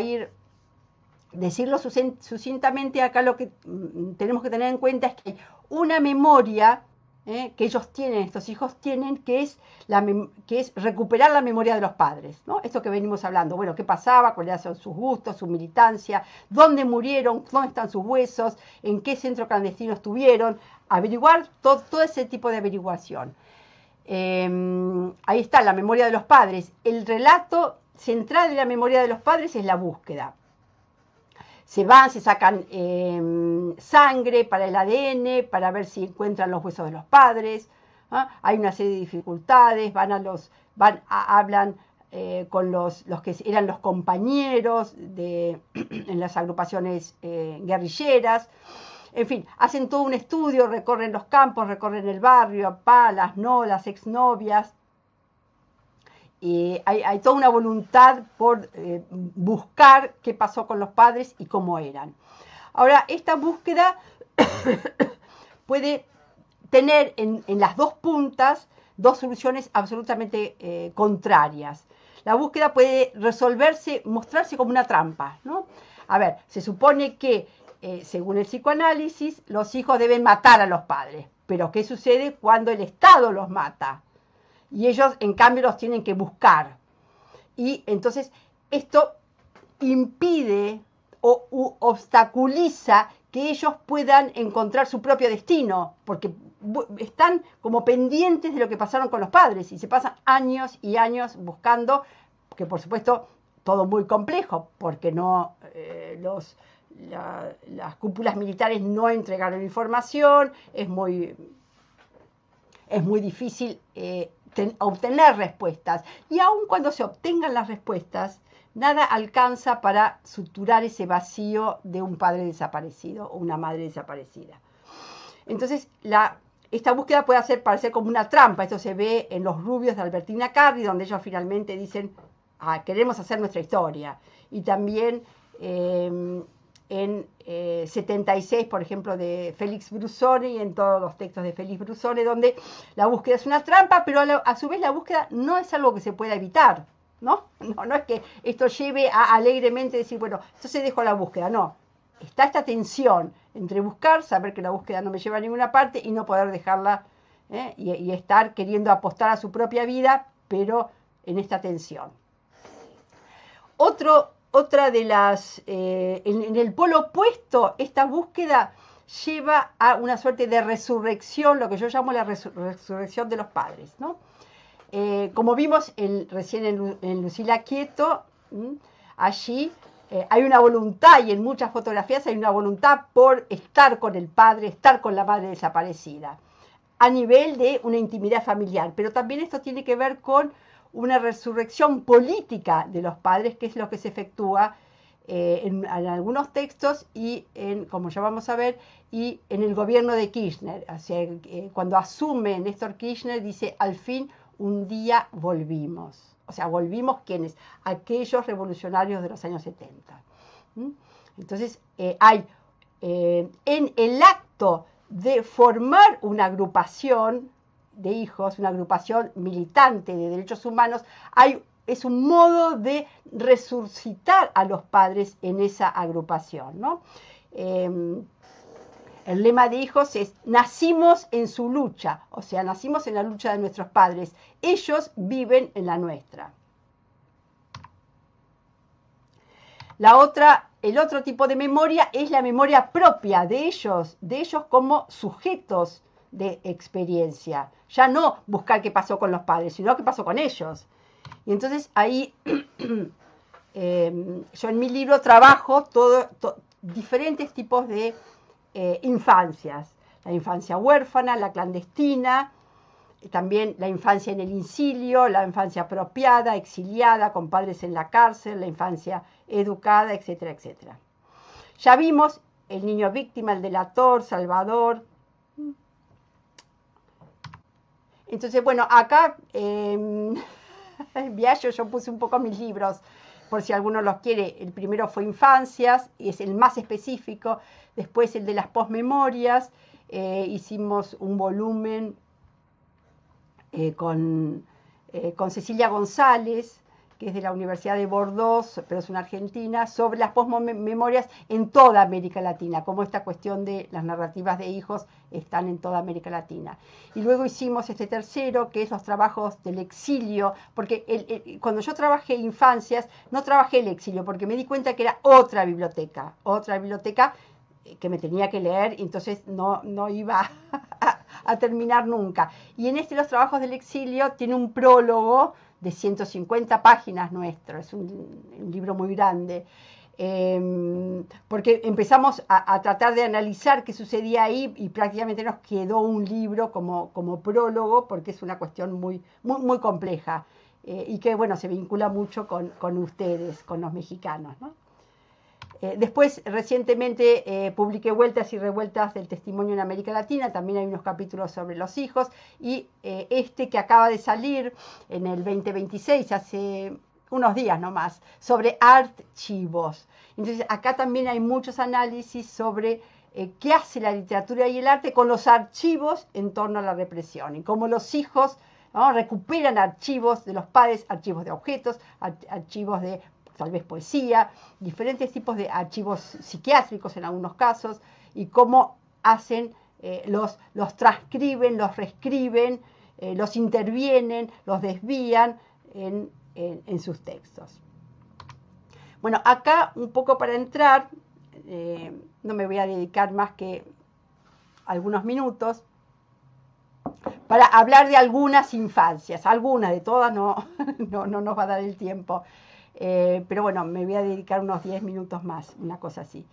decirlo sucintamente, acá lo que tenemos que tener en cuenta es que hay una memoria que ellos tienen, estos hijos tienen, que es recuperar la memoria de los padres, ¿no? Esto que venimos hablando, bueno, qué pasaba, cuáles eran sus gustos, su militancia, dónde murieron, dónde están sus huesos, en qué centro clandestino estuvieron, averiguar todo ese tipo de averiguación. Ahí está la memoria de los padres. El relato central de la memoria de los padres es la búsqueda. Se sacan sangre para el ADN, para ver si encuentran los huesos de los padres. Hay una serie de dificultades, hablan con los que eran los compañeros en las agrupaciones guerrilleras. En fin, hacen todo un estudio, recorren los campos, recorren el barrio, las exnovias. Hay toda una voluntad por buscar qué pasó con los padres y cómo eran. Ahora, esta búsqueda puede tener en las dos puntas dos soluciones absolutamente contrarias. La búsqueda puede mostrarse como una trampa, ¿no? A ver, se supone que según el psicoanálisis, los hijos deben matar a los padres. Pero ¿qué sucede cuando el Estado los mata? Y ellos, en cambio, los tienen que buscar. Y entonces esto impide o obstaculiza que ellos puedan encontrar su propio destino, porque están como pendientes de lo que pasaron con los padres y se pasan años y años buscando, que por supuesto todo muy complejo, porque no las cúpulas militares no entregaron información, es muy difícil obtener respuestas. Y aun cuando se obtengan las respuestas, nada alcanza para suturar ese vacío de un padre desaparecido o una madre desaparecida. Entonces, esta búsqueda puede parecer como una trampa. Esto se ve en Los rubios de Albertina Carri, donde ellos finalmente dicen, queremos hacer nuestra historia. Y también en 76, por ejemplo, de Félix Brusone, y en todos los textos de Félix Brusone, donde la búsqueda es una trampa, pero a su vez la búsqueda no es algo que se pueda evitar, ¿no? No es que esto lleve a alegremente decir, bueno, entonces dejo la búsqueda, no. Está esta tensión entre buscar, saber que la búsqueda no me lleva a ninguna parte y no poder dejarla, y estar queriendo apostar a su propia vida, pero en esta tensión. Otra de las, en el polo opuesto, esta búsqueda lleva a una suerte de resurrección, lo que yo llamo la resurrección de los padres, ¿no? Como vimos recién en Lucila Quieto, allí hay una voluntad, y en muchas fotografías hay una voluntad por estar con el padre, estar con la madre desaparecida, a nivel de una intimidad familiar. Pero también esto tiene que ver con una resurrección política de los padres, que es lo que se efectúa en algunos textos y como ya vamos a ver, y en el gobierno de Kirchner. O sea, cuando asume Néstor Kirchner, dice, al fin un día volvimos. O sea, volvimos ¿quiénes? Aquellos revolucionarios de los años 70. Entonces, hay en el acto de formar una agrupación de hijos, una agrupación militante de derechos humanos, es un modo de resucitar a los padres en esa agrupación, ¿no? El lema de hijos es, nacimos en su lucha, o sea, nacimos en la lucha de nuestros padres, ellos viven en la nuestra. El otro tipo de memoria es la memoria propia de ellos como sujetos de experiencia. Ya no buscar qué pasó con los padres, sino qué pasó con ellos. Y entonces ahí yo en mi libro trabajo diferentes tipos de infancias. La infancia huérfana, la clandestina, también la infancia en el incilio, la infancia apropiada, exiliada, con padres en la cárcel, la infancia educada, etcétera, etcétera. Ya vimos el niño víctima, el delator, Salvador. Entonces, bueno, acá Biagio yo puse un poco mis libros, por si alguno los quiere. El primero fue Infancias, y es el más específico. Después el de las posmemorias. Hicimos un volumen con Cecilia González, que es de la Universidad de Bordeaux, pero es una argentina, sobre las posmemorias en toda América Latina, como esta cuestión de las narrativas de hijos están en toda América Latina. Y luego hicimos este tercero, que es los trabajos del exilio, porque cuando yo trabajé infancias, no trabajé el exilio, porque me di cuenta que era otra biblioteca que me tenía que leer, y entonces no iba a terminar nunca. Y en los trabajos del exilio tiene un prólogo de 150 páginas nuestro, es un libro muy grande, porque empezamos a tratar de analizar qué sucedía ahí y prácticamente nos quedó un libro como prólogo, porque es una cuestión muy, muy, muy compleja y que, bueno, se vincula mucho con ustedes, con los mexicanos, ¿no? Después, recientemente, publiqué Vueltas y Revueltas del Testimonio en América Latina, también hay unos capítulos sobre los hijos, y que acaba de salir en el 2026, hace unos días nomás, sobre archivos. Entonces, acá también hay muchos análisis sobre qué hace la literatura y el arte con los archivos en torno a la represión, y cómo los hijos, ¿no?, recuperan archivos de los padres, archivos de objetos, archivos de tal vez poesía, diferentes tipos de archivos psiquiátricos en algunos casos, y cómo hacen, los transcriben, los reescriben, los intervienen, los desvían en sus textos. Bueno, acá un poco para entrar, no me voy a dedicar más que algunos minutos, para hablar de algunas infancias, algunas, de todas no nos va a dar el tiempo. Pero bueno, me voy a dedicar unos 10 minutos más, una cosa así.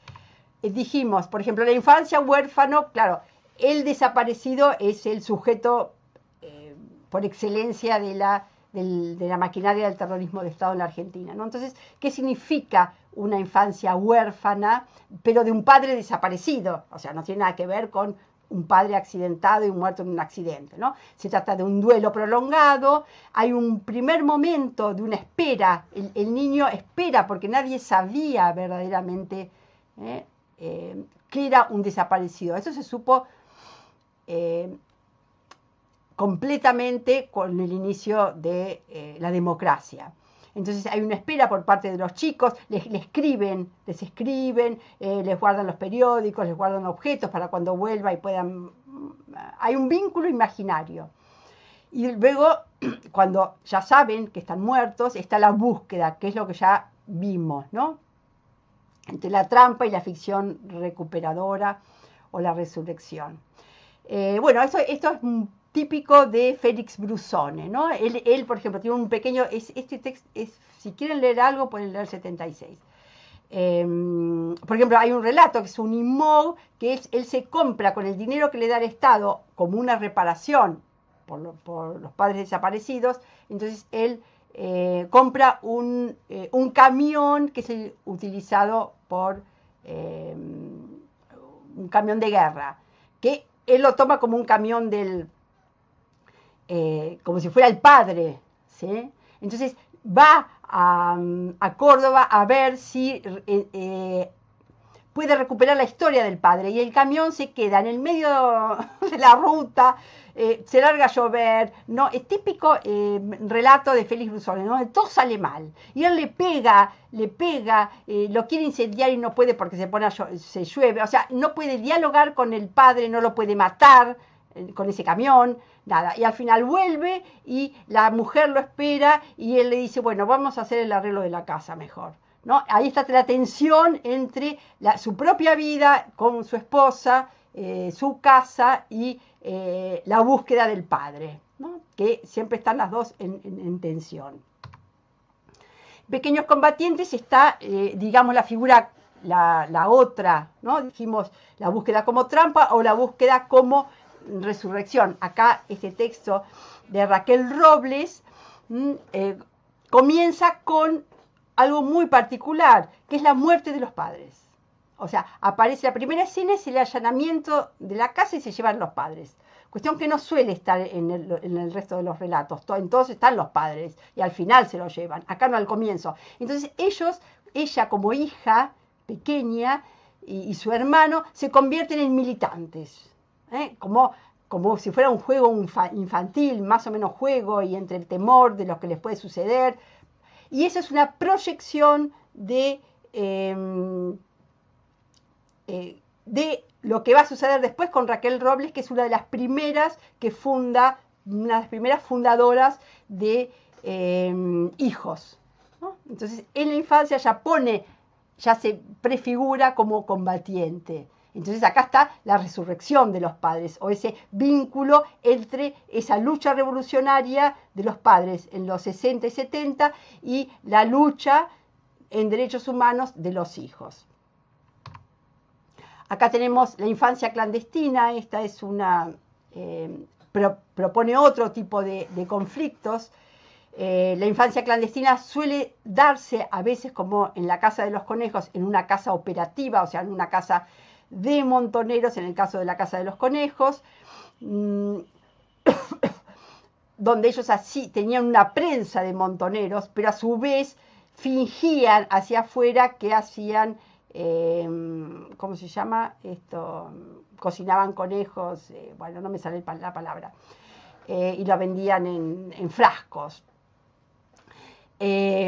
Dijimos, por ejemplo, la infancia huérfano, claro, el desaparecido es el sujeto por excelencia de la maquinaria del terrorismo de Estado en la Argentina, ¿no? Entonces, ¿qué significa una infancia huérfana, pero de un padre desaparecido? O sea, no tiene nada que ver con un padre accidentado y muerto en un accidente, ¿no? Se trata de un duelo prolongado, hay un primer momento de una espera, el niño espera porque nadie sabía verdaderamente que era un desaparecido. Eso se supo completamente con el inicio de la democracia. Entonces hay una espera por parte de los chicos, les escriben, les guardan los periódicos, les guardan objetos para cuando vuelva y puedan... Hay un vínculo imaginario. Y luego, cuando ya saben que están muertos, está la búsqueda, que es lo que ya vimos, ¿no? Entre la trampa y la ficción recuperadora o la resurrección. Bueno, esto es típico de Félix Brusone, ¿no? Él, por ejemplo, tiene un pequeño... Este texto, si quieren leer algo, pueden leer 76. Por ejemplo, hay un relato que es un immog, que él se compra con el dinero que le da el Estado como una reparación por los padres desaparecidos. Entonces él compra un camión que es utilizado por un camión de guerra, que él lo toma como un camión como si fuera el padre, ¿sí? Entonces va a Córdoba a ver si puede recuperar la historia del padre, y el camión se queda en el medio de la ruta, se larga a llover, ¿no? Es típico relato de Félix Brusone, ¿no? Todo sale mal, y él le pega, lo quiere incendiar y no puede porque se llueve, o sea, no puede dialogar con el padre, no lo puede matar con ese camión, nada, y al final vuelve y la mujer lo espera y él le dice, bueno, vamos a hacer el arreglo de la casa mejor, ¿no? Ahí está la tensión entre su propia vida con su esposa, su casa y la búsqueda del padre, ¿no? Que siempre están las dos en tensión. Pequeños Combatientes está, digamos, la figura la otra, ¿no? Dijimos la búsqueda como trampa o la búsqueda como resurrección. Acá este texto de Raquel Robles comienza con algo muy particular, que es la muerte de los padres. O sea, aparece la primera escena, es el allanamiento de la casa y se llevan los padres. Cuestión que no suele estar en el resto de los relatos. En todos están los padres y al final se los llevan. Acá no al comienzo. Entonces ella como hija pequeña y su hermano se convierten en militantes. Como si fuera un juego infantil, más o menos juego y entre el temor de lo que les puede suceder. Y eso es una proyección de lo que va a suceder después con Raquel Robles, que es una de las primeras una de las primeras fundadoras de hijos, ¿no? Entonces, en la infancia ya se prefigura como combatiente. Entonces acá está la resurrección de los padres, o ese vínculo entre esa lucha revolucionaria de los padres en los 60 y 70 y la lucha en derechos humanos de los hijos. Acá tenemos la infancia clandestina, esta es propone otro tipo de conflictos. La infancia clandestina suele darse a veces como en la Casa de los Conejos, en una casa operativa, o sea, en una casa de montoneros, en el caso de la Casa de los Conejos, donde ellos así tenían una prensa de montoneros, pero a su vez fingían hacia afuera que hacían, ¿cómo se llama esto? Cocinaban conejos, bueno, no me sale la palabra, y lo vendían en frascos. Y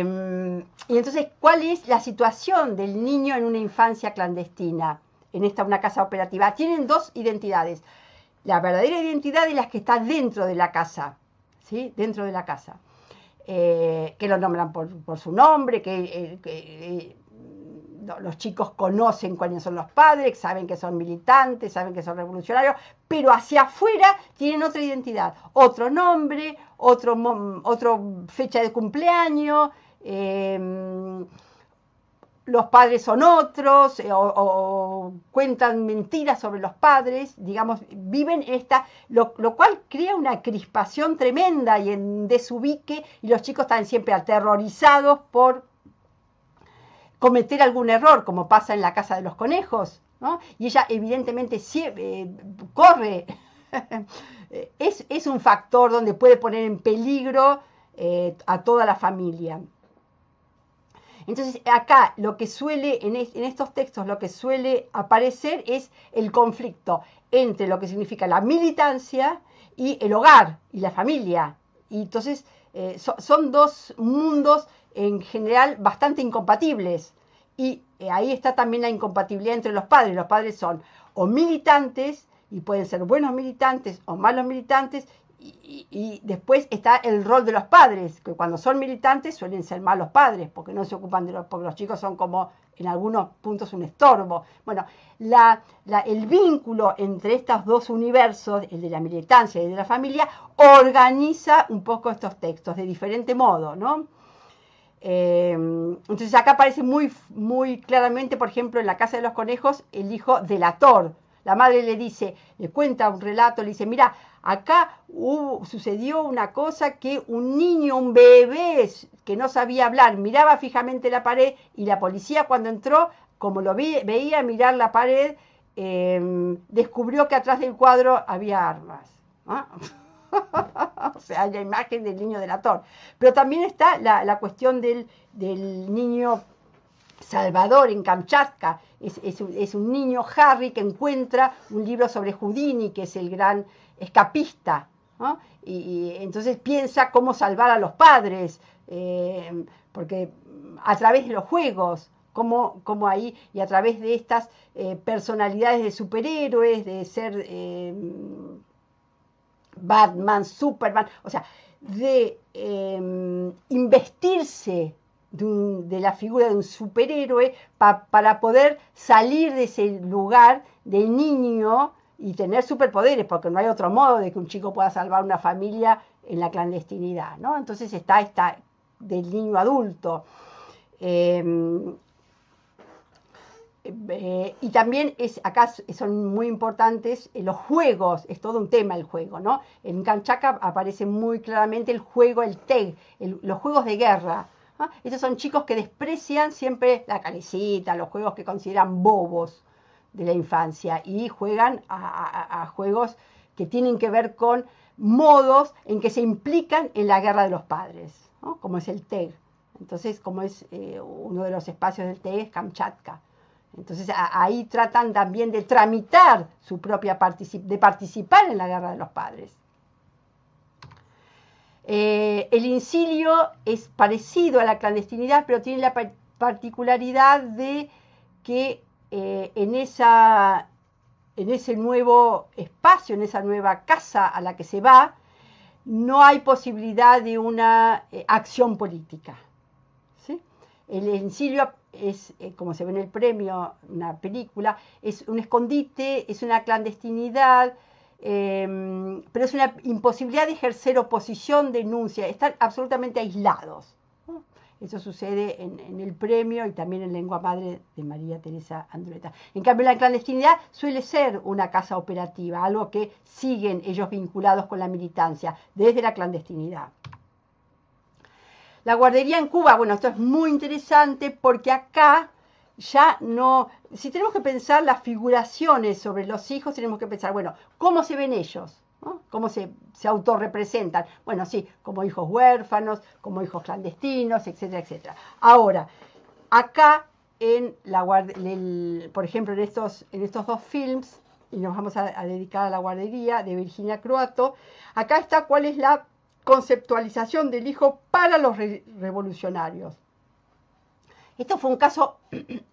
entonces, ¿cuál es la situación del niño en una infancia clandestina? En una casa operativa. Tienen dos identidades. La verdadera identidad es la que está dentro de la casa, ¿sí? Dentro de la casa. Que lo nombran por su nombre, que los chicos conocen cuáles son los padres, saben que son militantes, saben que son revolucionarios, pero hacia afuera tienen otra identidad, otro nombre, otra fecha de cumpleaños, los padres son otros, o cuentan mentiras sobre los padres, digamos, viven lo cual crea una crispación tremenda y en desubique, y los chicos están siempre aterrorizados por cometer algún error, como pasa en la Casa de los Conejos, ¿no? Y ella evidentemente corre, es un factor donde puede poner en peligro a toda la familia. Entonces acá lo que suele, en estos textos, lo que suele aparecer es el conflicto entre lo que significa la militancia y el hogar y la familia. Y entonces son dos mundos en general bastante incompatibles. Y ahí está también la incompatibilidad entre los padres. Los padres son o militantes, y pueden ser buenos militantes o malos militantes, y después está el rol de los padres, que cuando son militantes suelen ser malos padres, porque no se ocupan porque los chicos son como en algunos puntos un estorbo. Bueno, el vínculo entre estos dos universos, el de la militancia y el de la familia, organiza un poco estos textos de diferente modo, ¿no? Entonces acá aparece muy, muy claramente, por ejemplo, en la Casa de los Conejos, el hijo delator. La madre le cuenta un relato, le dice, mira, acá sucedió una cosa que un niño, un bebé que no sabía hablar, miraba fijamente la pared y la policía cuando entró, como lo veía mirar la pared, descubrió que atrás del cuadro había armas, ¿no? O sea, la imagen del niño delator. Pero también está la cuestión del niño Salvador en Kamchatka. Es un niño Harry que encuentra un libro sobre Houdini, que es el gran escapista, ¿no? Y entonces piensa cómo salvar a los padres, porque a través de los juegos, como ahí, y a través de estas personalidades de superhéroes, de ser Batman, Superman, o sea, de investirse de la figura de un superhéroe para poder salir de ese lugar del niño y tener superpoderes, porque no hay otro modo de que un chico pueda salvar una familia en la clandestinidad, ¿no? Entonces está del niño adulto. Y también acá son muy importantes los juegos, es todo un tema el juego, ¿no? En Kanchaka aparece muy claramente el juego, el teg, los juegos de guerra. ¿Ah? Estos son chicos que desprecian siempre la calecita, los juegos que consideran bobos de la infancia y juegan a juegos que tienen que ver con modos en que se implican en la guerra de los padres, ¿no? Como es el TEG. Entonces, como es uno de los espacios del TEG es Kamchatka. Entonces ahí tratan también de tramitar su propia de participar en la guerra de los padres. El incilio es parecido a la clandestinidad, pero tiene la particularidad de que en ese nuevo espacio, en esa nueva casa a la que se va, no hay posibilidad de una acción política. ¿Sí? El incilio es, como se ve en el premio, una película, es un escondite, es una clandestinidad, pero es una imposibilidad de ejercer oposición, denuncia, están absolutamente aislados. ¿No? Eso sucede en el premio y también en Lengua Madre de María Teresa Andrueta. En cambio, la clandestinidad suele ser una casa operativa, algo que siguen ellos vinculados con la militancia, desde la clandestinidad. La guardería en Cuba, bueno, esto es muy interesante porque acá ya no, si tenemos que pensar las figuraciones sobre los hijos, tenemos que pensar, bueno, ¿cómo se ven ellos? ¿No? ¿Cómo se autorrepresentan? Bueno, sí, como hijos huérfanos, como hijos clandestinos, etcétera, etcétera. Ahora, acá, por ejemplo, en estos dos films, y nos vamos a dedicar a la guardería de Virginia Croato, acá está cuál es la conceptualización del hijo para los revolucionarios. Esto fue un caso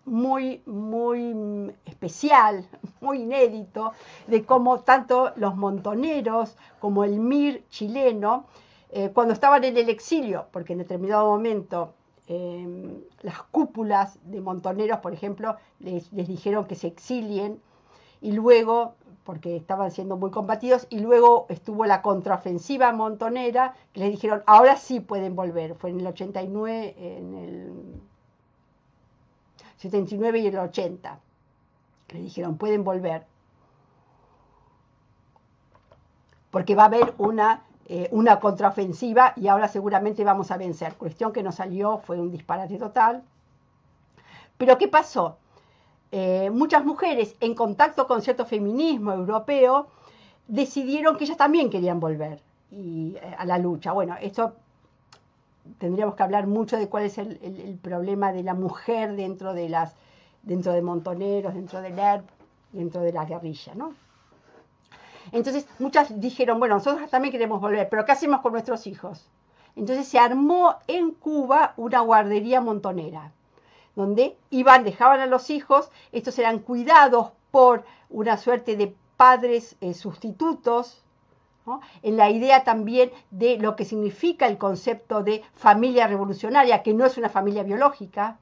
muy, muy especial, muy inédito, de cómo tanto los montoneros como el MIR chileno, cuando estaban en el exilio, porque en determinado momento las cúpulas de montoneros, por ejemplo, les dijeron que se exilien, y luego, porque estaban siendo muy combatidos, y luego estuvo la contraofensiva montonera, que les dijeron, ahora sí pueden volver. Fue en el 89, en el 79 y el 80. Le dijeron, pueden volver. Porque va a haber una contraofensiva y ahora seguramente vamos a vencer. Cuestión que no salió, fue un disparate total. Pero ¿qué pasó? Muchas mujeres en contacto con cierto feminismo europeo decidieron que ellas también querían volver a la lucha. Bueno, esto tendríamos que hablar mucho de cuál es el problema de la mujer dentro de montoneros, dentro del ERP, dentro de la guerrilla, ¿no? Entonces muchas dijeron, bueno, nosotros también queremos volver, pero ¿qué hacemos con nuestros hijos? Entonces se armó en Cuba una guardería montonera, donde dejaban a los hijos, estos eran cuidados por una suerte de padres sustitutos, ¿no? En la idea también de lo que significa el concepto de familia revolucionaria, que no es una familia biológica,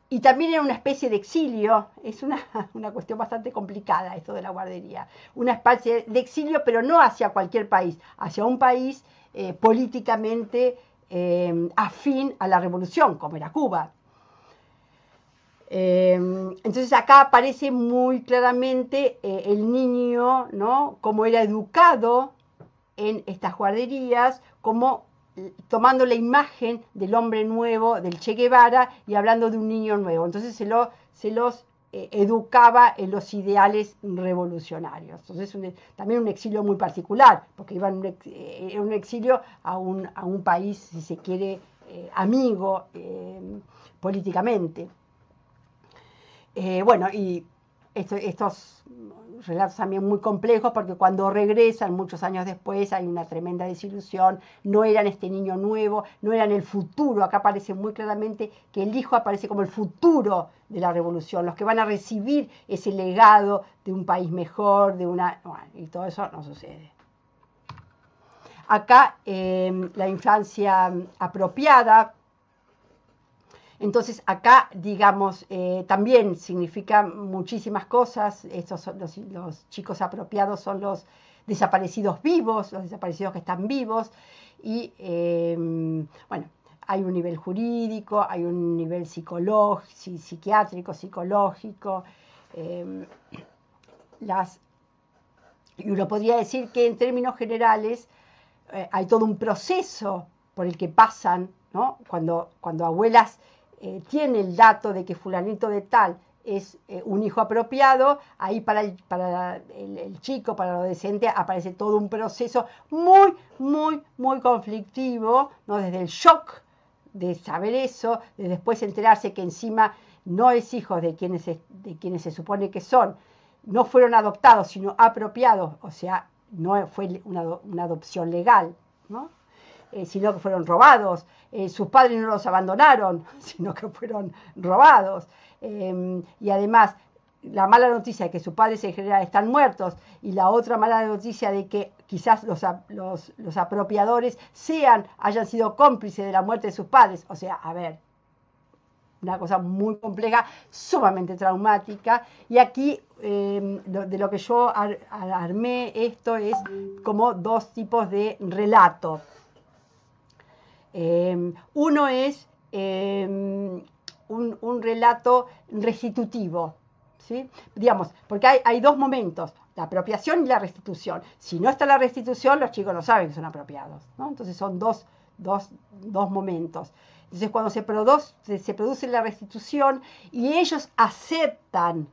y también era una especie de exilio, es una cuestión bastante complicada esto de la guardería, una especie de exilio, pero no hacia cualquier país, hacia un país políticamente afín a la revolución, como era Cuba. Entonces acá aparece muy claramente el niño, ¿no? Cómo era educado en estas guarderías, como tomando la imagen del hombre nuevo, del Che Guevara, y hablando de un niño nuevo. Entonces se los educaba en los ideales revolucionarios. Entonces también un exilio muy particular, porque era un exilio a un país, si se quiere, amigo políticamente. Bueno, y estos relatos también muy complejos, porque cuando regresan muchos años después hay una tremenda desilusión, no eran este niño nuevo, no eran el futuro. Acá aparece muy claramente que el hijo aparece como el futuro de la revolución, los que van a recibir ese legado de un país mejor, bueno, y todo eso no sucede. Acá la infancia apropiada. Entonces acá, digamos, también significa muchísimas cosas. Estos son los chicos apropiados, son los desaparecidos vivos, los desaparecidos que están vivos. Y bueno, hay un nivel jurídico, hay un nivel psiquiátrico, psicológico. Eh, y uno podría decir que en términos generales hay todo un proceso por el que pasan, ¿no? Cuando abuelas tienen el dato de que fulanito de tal es un hijo apropiado, ahí para el chico, para el adolescente, aparece todo un proceso muy, muy, muy conflictivo, ¿no? Desde el shock de saber eso, de después enterarse que encima no es hijo de quienes se supone que son, no fueron adoptados, sino apropiados, o sea, no fue una adopción legal, ¿no? Sino que fueron robados. Sus padres no los abandonaron, sino que fueron robados. Y además, la mala noticia de que sus padres en general están muertos y la otra mala noticia de que quizás los apropiadores hayan sido cómplices de la muerte de sus padres. O sea, a ver, una cosa muy compleja, sumamente traumática. Y aquí, de lo que yo armé esto es como dos tipos de relato. Uno es un relato restitutivo, ¿sí? Digamos, porque hay dos momentos, la apropiación y la restitución. Si no está la restitución, los chicos no saben que son apropiados, ¿no? Entonces son dos momentos. Entonces cuando se produce la restitución y ellos aceptan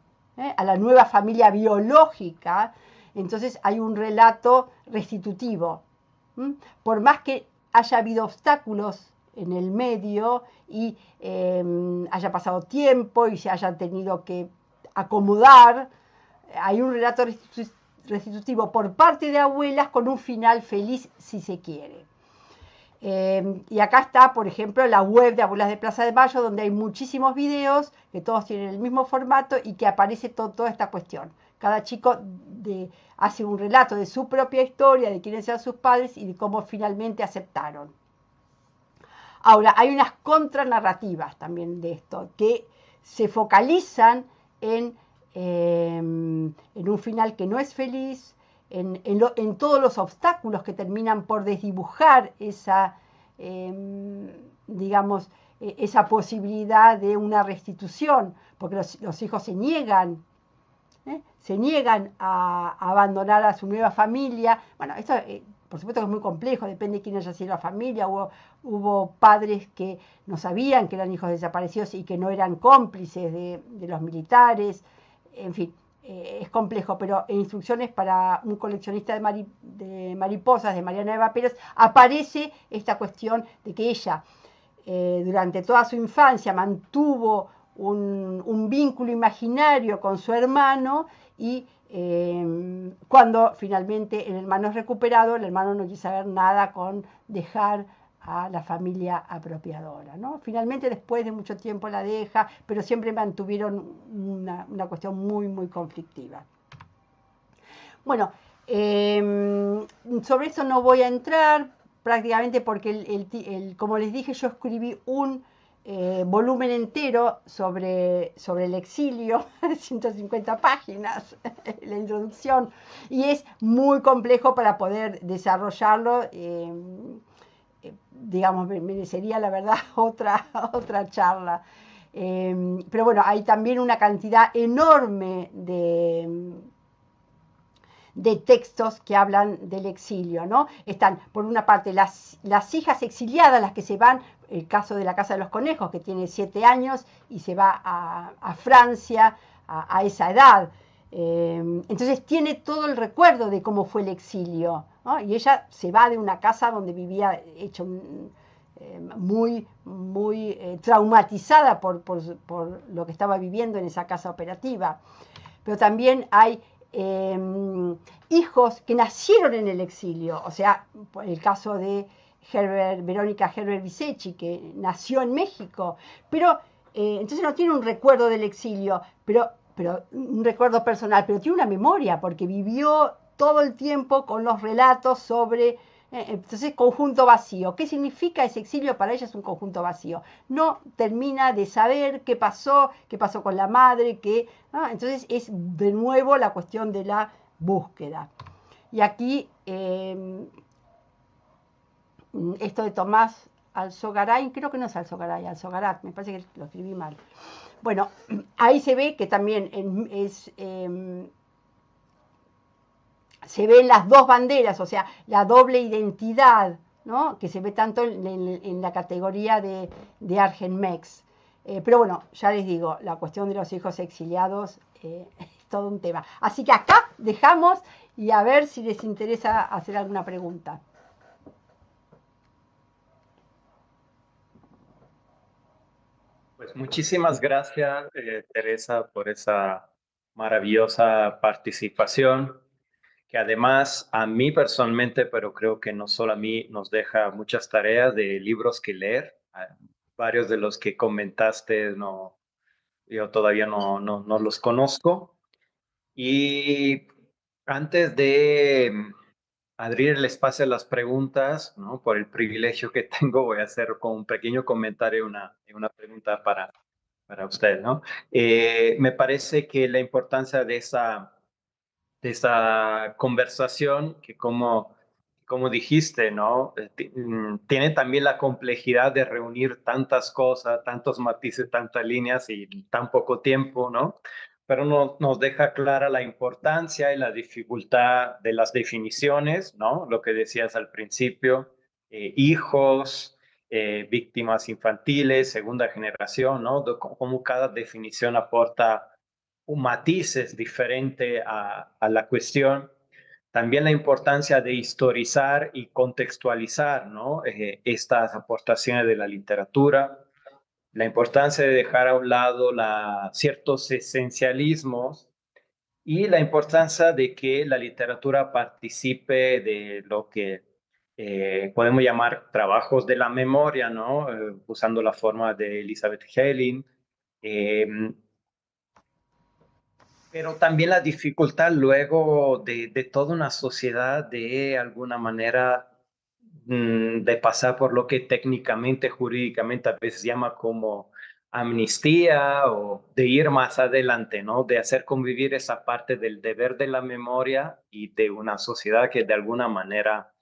a la nueva familia biológica, entonces hay un relato restitutivo. Por más que haya habido obstáculos en el medio y haya pasado tiempo y se hayan tenido que acomodar, hay un relato restitutivo por parte de abuelas con un final feliz si se quiere. Y acá está, por ejemplo, la web de Abuelas de Plaza de Mayo, donde hay muchísimos videos que todos tienen el mismo formato y que aparece toda esta cuestión. Cada chico hace un relato de su propia historia, de quiénes eran sus padres y de cómo finalmente aceptaron. Ahora, hay unas contranarrativas también de esto, que se focalizan en un final que no es feliz, en todos los obstáculos que terminan por desdibujar esa posibilidad de una restitución, porque los hijos se niegan a abandonar a su nueva familia. Bueno, esto por supuesto que es muy complejo, depende de quién haya sido la familia. Hubo padres que no sabían que eran hijos desaparecidos y que no eran cómplices de los militares. En fin, es complejo, pero en Instrucciones para un coleccionista de mariposas, de Mariana Eva Pérez, aparece esta cuestión de que ella durante toda su infancia mantuvo un vínculo imaginario con su hermano y cuando finalmente el hermano es recuperado, el hermano no quiere saber nada con dejar a la familia apropiadora, ¿no? Finalmente, después de mucho tiempo la deja, pero siempre mantuvieron una cuestión muy, muy conflictiva. Bueno, sobre eso no voy a entrar prácticamente porque, como les dije, yo escribí un volumen entero sobre el exilio, 150 páginas, la introducción, y es muy complejo para poder desarrollarlo. Digamos, merecería la verdad otra charla. Pero bueno, hay también una cantidad enorme de textos que hablan del exilio, ¿no? Están, por una parte, las hijas exiliadas, las que se van, el caso de la Casa de los Conejos, que tiene 7 años y se va a Francia a esa edad. Entonces tiene todo el recuerdo de cómo fue el exilio, ¿no? Y ella se va de una casa donde vivía hecho muy, muy traumatizada por lo que estaba viviendo en esa casa operativa. Pero también hay hijos que nacieron en el exilio, o sea, por el caso de Verónica Herbert Visechi, que nació en México, pero entonces no tiene un recuerdo del exilio, pero un recuerdo personal, pero tiene una memoria, porque vivió todo el tiempo con los relatos sobre entonces, conjunto vacío. ¿Qué significa ese exilio? Para ella es un conjunto vacío. No termina de saber qué pasó con la madre, entonces es de nuevo la cuestión de la búsqueda. Y aquí, esto de Tomás Alzogaray, creo que no es Alzogaray, Alzogarat, me parece que lo escribí mal. Bueno, ahí se ve que también se ven las dos banderas, o sea, la doble identidad, ¿no? Que se ve tanto en la categoría de Argenmex. Pero bueno, ya les digo, la cuestión de los hijos exiliados es todo un tema. Así que acá dejamos y a ver si les interesa hacer alguna pregunta. Pues muchísimas gracias, Teresa, por esa maravillosa participación, que además a mí personalmente, pero creo que no solo a mí, nos deja muchas tareas de libros que leer. Varios de los que comentaste, no, yo todavía no los conozco. Y antes de abrir el espacio a las preguntas, ¿no? Por el privilegio que tengo, voy a hacer con un pequeño comentario una pregunta para usted, ¿no? Me parece que la importancia de esa conversación, que como dijiste, ¿no? Tiene también la complejidad de reunir tantas cosas, tantos matices, tantas líneas y tan poco tiempo, ¿no? Pero nos deja clara la importancia y la dificultad de las definiciones, ¿no? Lo que decías al principio, hijos, víctimas infantiles, segunda generación, ¿no? Cómo cada definición aporta un matices diferente a la cuestión. También la importancia de historizar y contextualizar, ¿no? Estas aportaciones de la literatura, la importancia de dejar a un lado ciertos esencialismos y la importancia de que la literatura participe de lo que podemos llamar trabajos de la memoria, ¿no? Usando la forma de Elizabeth Helin. Eh, pero también la dificultad luego de toda una sociedad de alguna manera de pasar por lo que técnicamente, jurídicamente a veces llama como amnistía o de ir más adelante, ¿no? De hacer convivir esa parte del deber de la memoria y de una sociedad que de alguna manera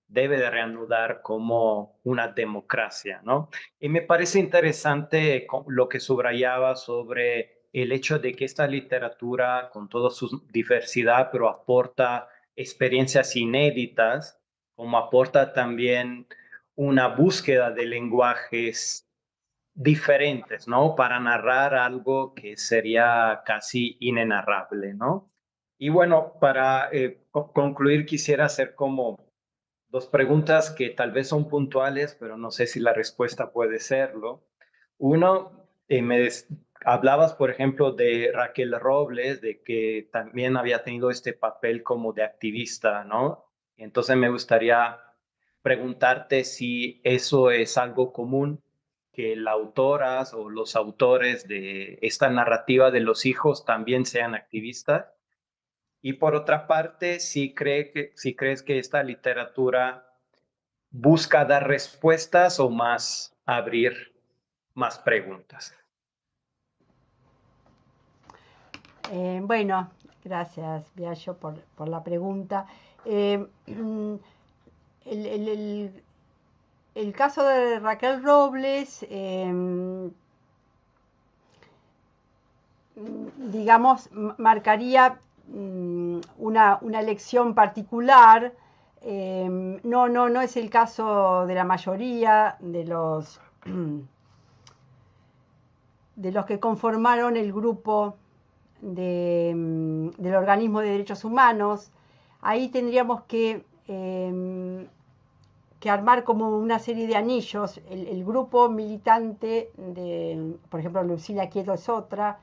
debe de reanudar como una democracia, ¿no? Y me parece interesante lo que subrayaba sobre el hecho de que esta literatura, con toda su diversidad, pero aporta experiencias inéditas, como aporta también una búsqueda de lenguajes diferentes, ¿no? Para narrar algo que sería casi inenarrable, ¿no? Y bueno, para concluir, quisiera hacer como dos preguntas que tal vez son puntuales, pero no sé si la respuesta puede serlo. Uno, hablabas, por ejemplo, de Raquel Robles, de que también había tenido este papel como de activista, ¿no? Entonces me gustaría preguntarte si eso es algo común, que las autoras o los autores de esta narrativa de los hijos también sean activistas. Y por otra parte, si crees que esta literatura busca dar respuestas o más abrir más preguntas. Bueno, gracias, Biagio, por la pregunta. El, el- el- el caso de Raquel Robles, digamos, marcaría una elección particular. No es el caso de la mayoría de los que conformaron el grupo del organismo de derechos humanos. Ahí tendríamos que armar como una serie de anillos. El grupo militante por ejemplo, Lucila Quieto es otra,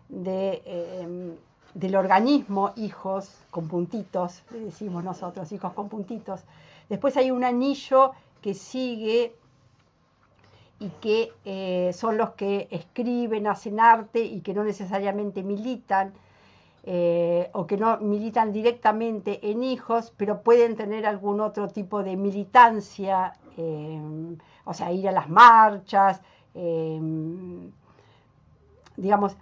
del organismo hijos con puntitos, le decimos nosotros, hijos con puntitos. Después hay un anillo que sigue y que son los que escriben, hacen arte y que no necesariamente militan, o que no militan directamente en hijos, pero pueden tener algún otro tipo de militancia, o sea, ir a las marchas, digamos,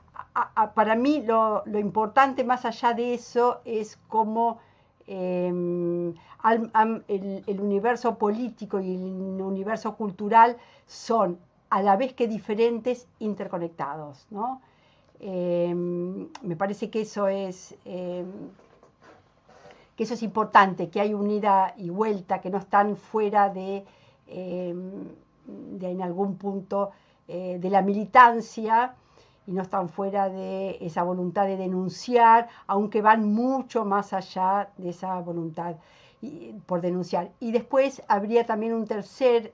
para mí lo importante más allá de eso es cómo el universo político y el universo cultural son a la vez que diferentes, interconectados, ¿no? Me parece que eso es importante, que hay un ida y vuelta, que no están fuera de en algún punto de la militancia y no están fuera de esa voluntad de denunciar, aunque van mucho más allá de esa voluntad por denunciar. Y después habría también un tercer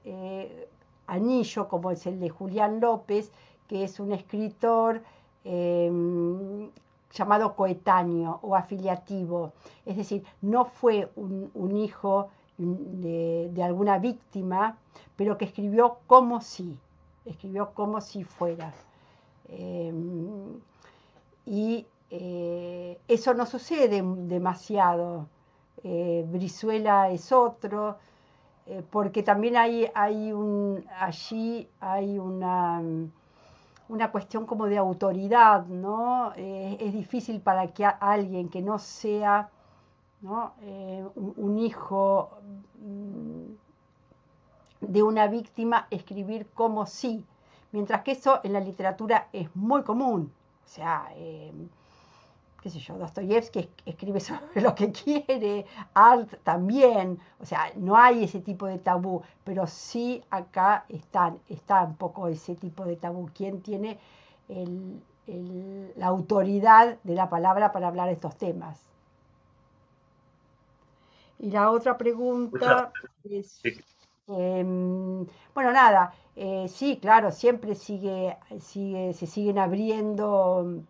anillo, como es el de Julián López, que es un escritor llamado coetáneo o afiliativo. Es decir, no fue un hijo de alguna víctima, pero que escribió como si fuera. Y eso no sucede demasiado. Brizuela es otro, porque también allí hay una cuestión como de autoridad, ¿no? Es difícil para que alguien que no sea, ¿no? Un hijo de una víctima escribir como sí, mientras que eso en la literatura es muy común. O sea, qué sé yo, Dostoyevsky escribe sobre lo que quiere, Art también, o sea, no hay ese tipo de tabú, pero sí acá está un poco ese tipo de tabú. ¿Quién tiene la autoridad de la palabra para hablar de estos temas? Y la otra Muchas pregunta es, gracias. bueno, nada, sí, claro, siempre se siguen abriendo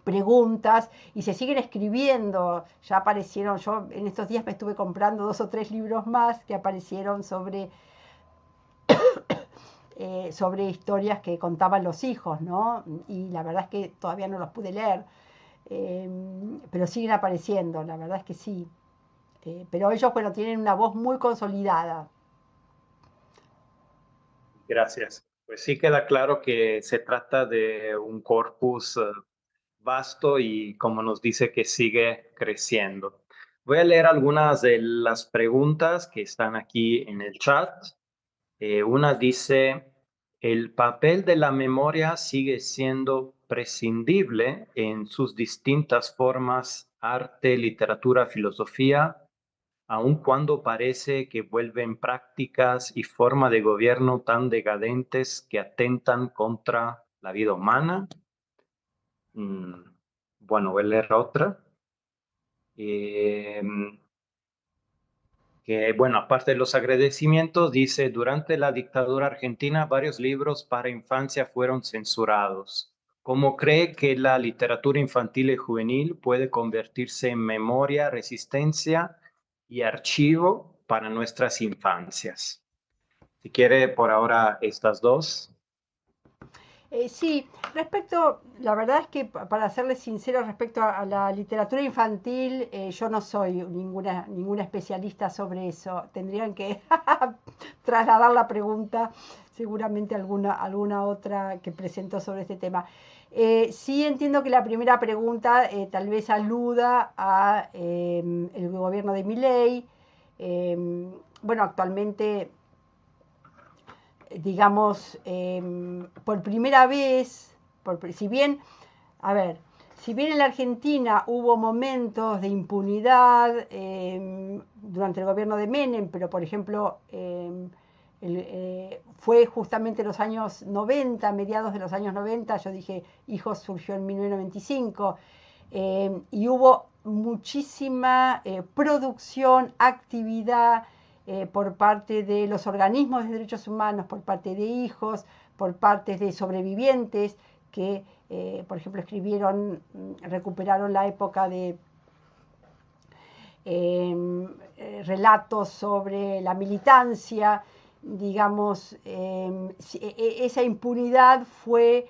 preguntas y se siguen escribiendo. Ya aparecieron, yo en estos días me estuve comprando 2 o 3 libros más que aparecieron sobre historias que contaban los hijos, ¿no? Y la verdad es que todavía no los pude leer, pero siguen apareciendo, la verdad es que sí. Pero ellos, bueno, tienen una voz muy consolidada. Gracias. Pues sí queda claro que se trata de un corpus vasto y como nos dice que sigue creciendo. Voy a leer algunas de las preguntas que están aquí en el chat. Una dice, ¿el papel de la memoria sigue siendo prescindible en sus distintas formas, arte, literatura, filosofía, aun cuando parece que vuelven prácticas y forma de gobierno tan decadentes que atentan contra la vida humana? Mm, bueno, voy a leer otra. Eh, que, bueno, aparte de los agradecimientos, dice, durante la dictadura argentina, varios libros para infancia fueron censurados. ¿Cómo cree que la literatura infantil y juvenil puede convertirse en memoria, resistencia y archivo para nuestras infancias? Si quiere, por ahora, estas dos. Sí, la verdad es que para serles sincero respecto a la literatura infantil, yo no soy ninguna especialista sobre eso. Tendrían que trasladar la pregunta seguramente a alguna otra que presentó sobre este tema. Sí entiendo que la primera pregunta tal vez aluda a el gobierno de Milei. Bueno, actualmente digamos, por primera vez, si bien, a ver, si bien en la Argentina hubo momentos de impunidad durante el gobierno de Menem, pero por ejemplo fue justamente los años 90, mediados de los años 90, yo dije, Hijos surgió en 1995, y hubo muchísima producción, actividad, por parte de los organismos de derechos humanos, por parte de hijos, por parte de sobrevivientes que, por ejemplo, recuperaron la época de relatos sobre la militancia, digamos, esa impunidad fue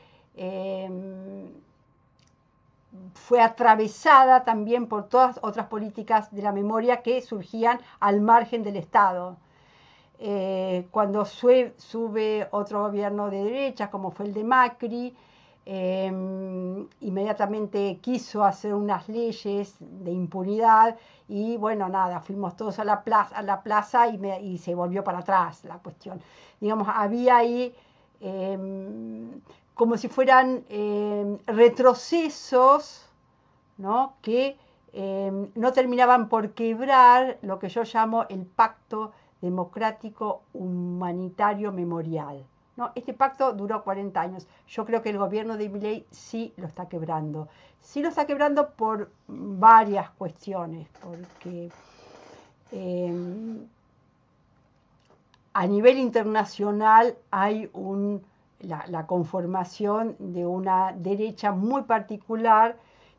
atravesada también por todas otras políticas de la memoria que surgían al margen del Estado. Cuando sube otro gobierno de derecha, como fue el de Macri, inmediatamente quiso hacer unas leyes de impunidad y bueno, nada, fuimos todos a la plaza y se volvió para atrás la cuestión. Digamos, había ahí eh, como si fueran retrocesos, ¿no? Que no terminaban por quebrar lo que yo llamo el pacto democrático humanitario memorial. ¿No? Este pacto duró 40 años. Yo creo que el gobierno de Milei sí lo está quebrando. Sí lo está quebrando por varias cuestiones, porque eh, a nivel internacional hay la conformación de una derecha muy particular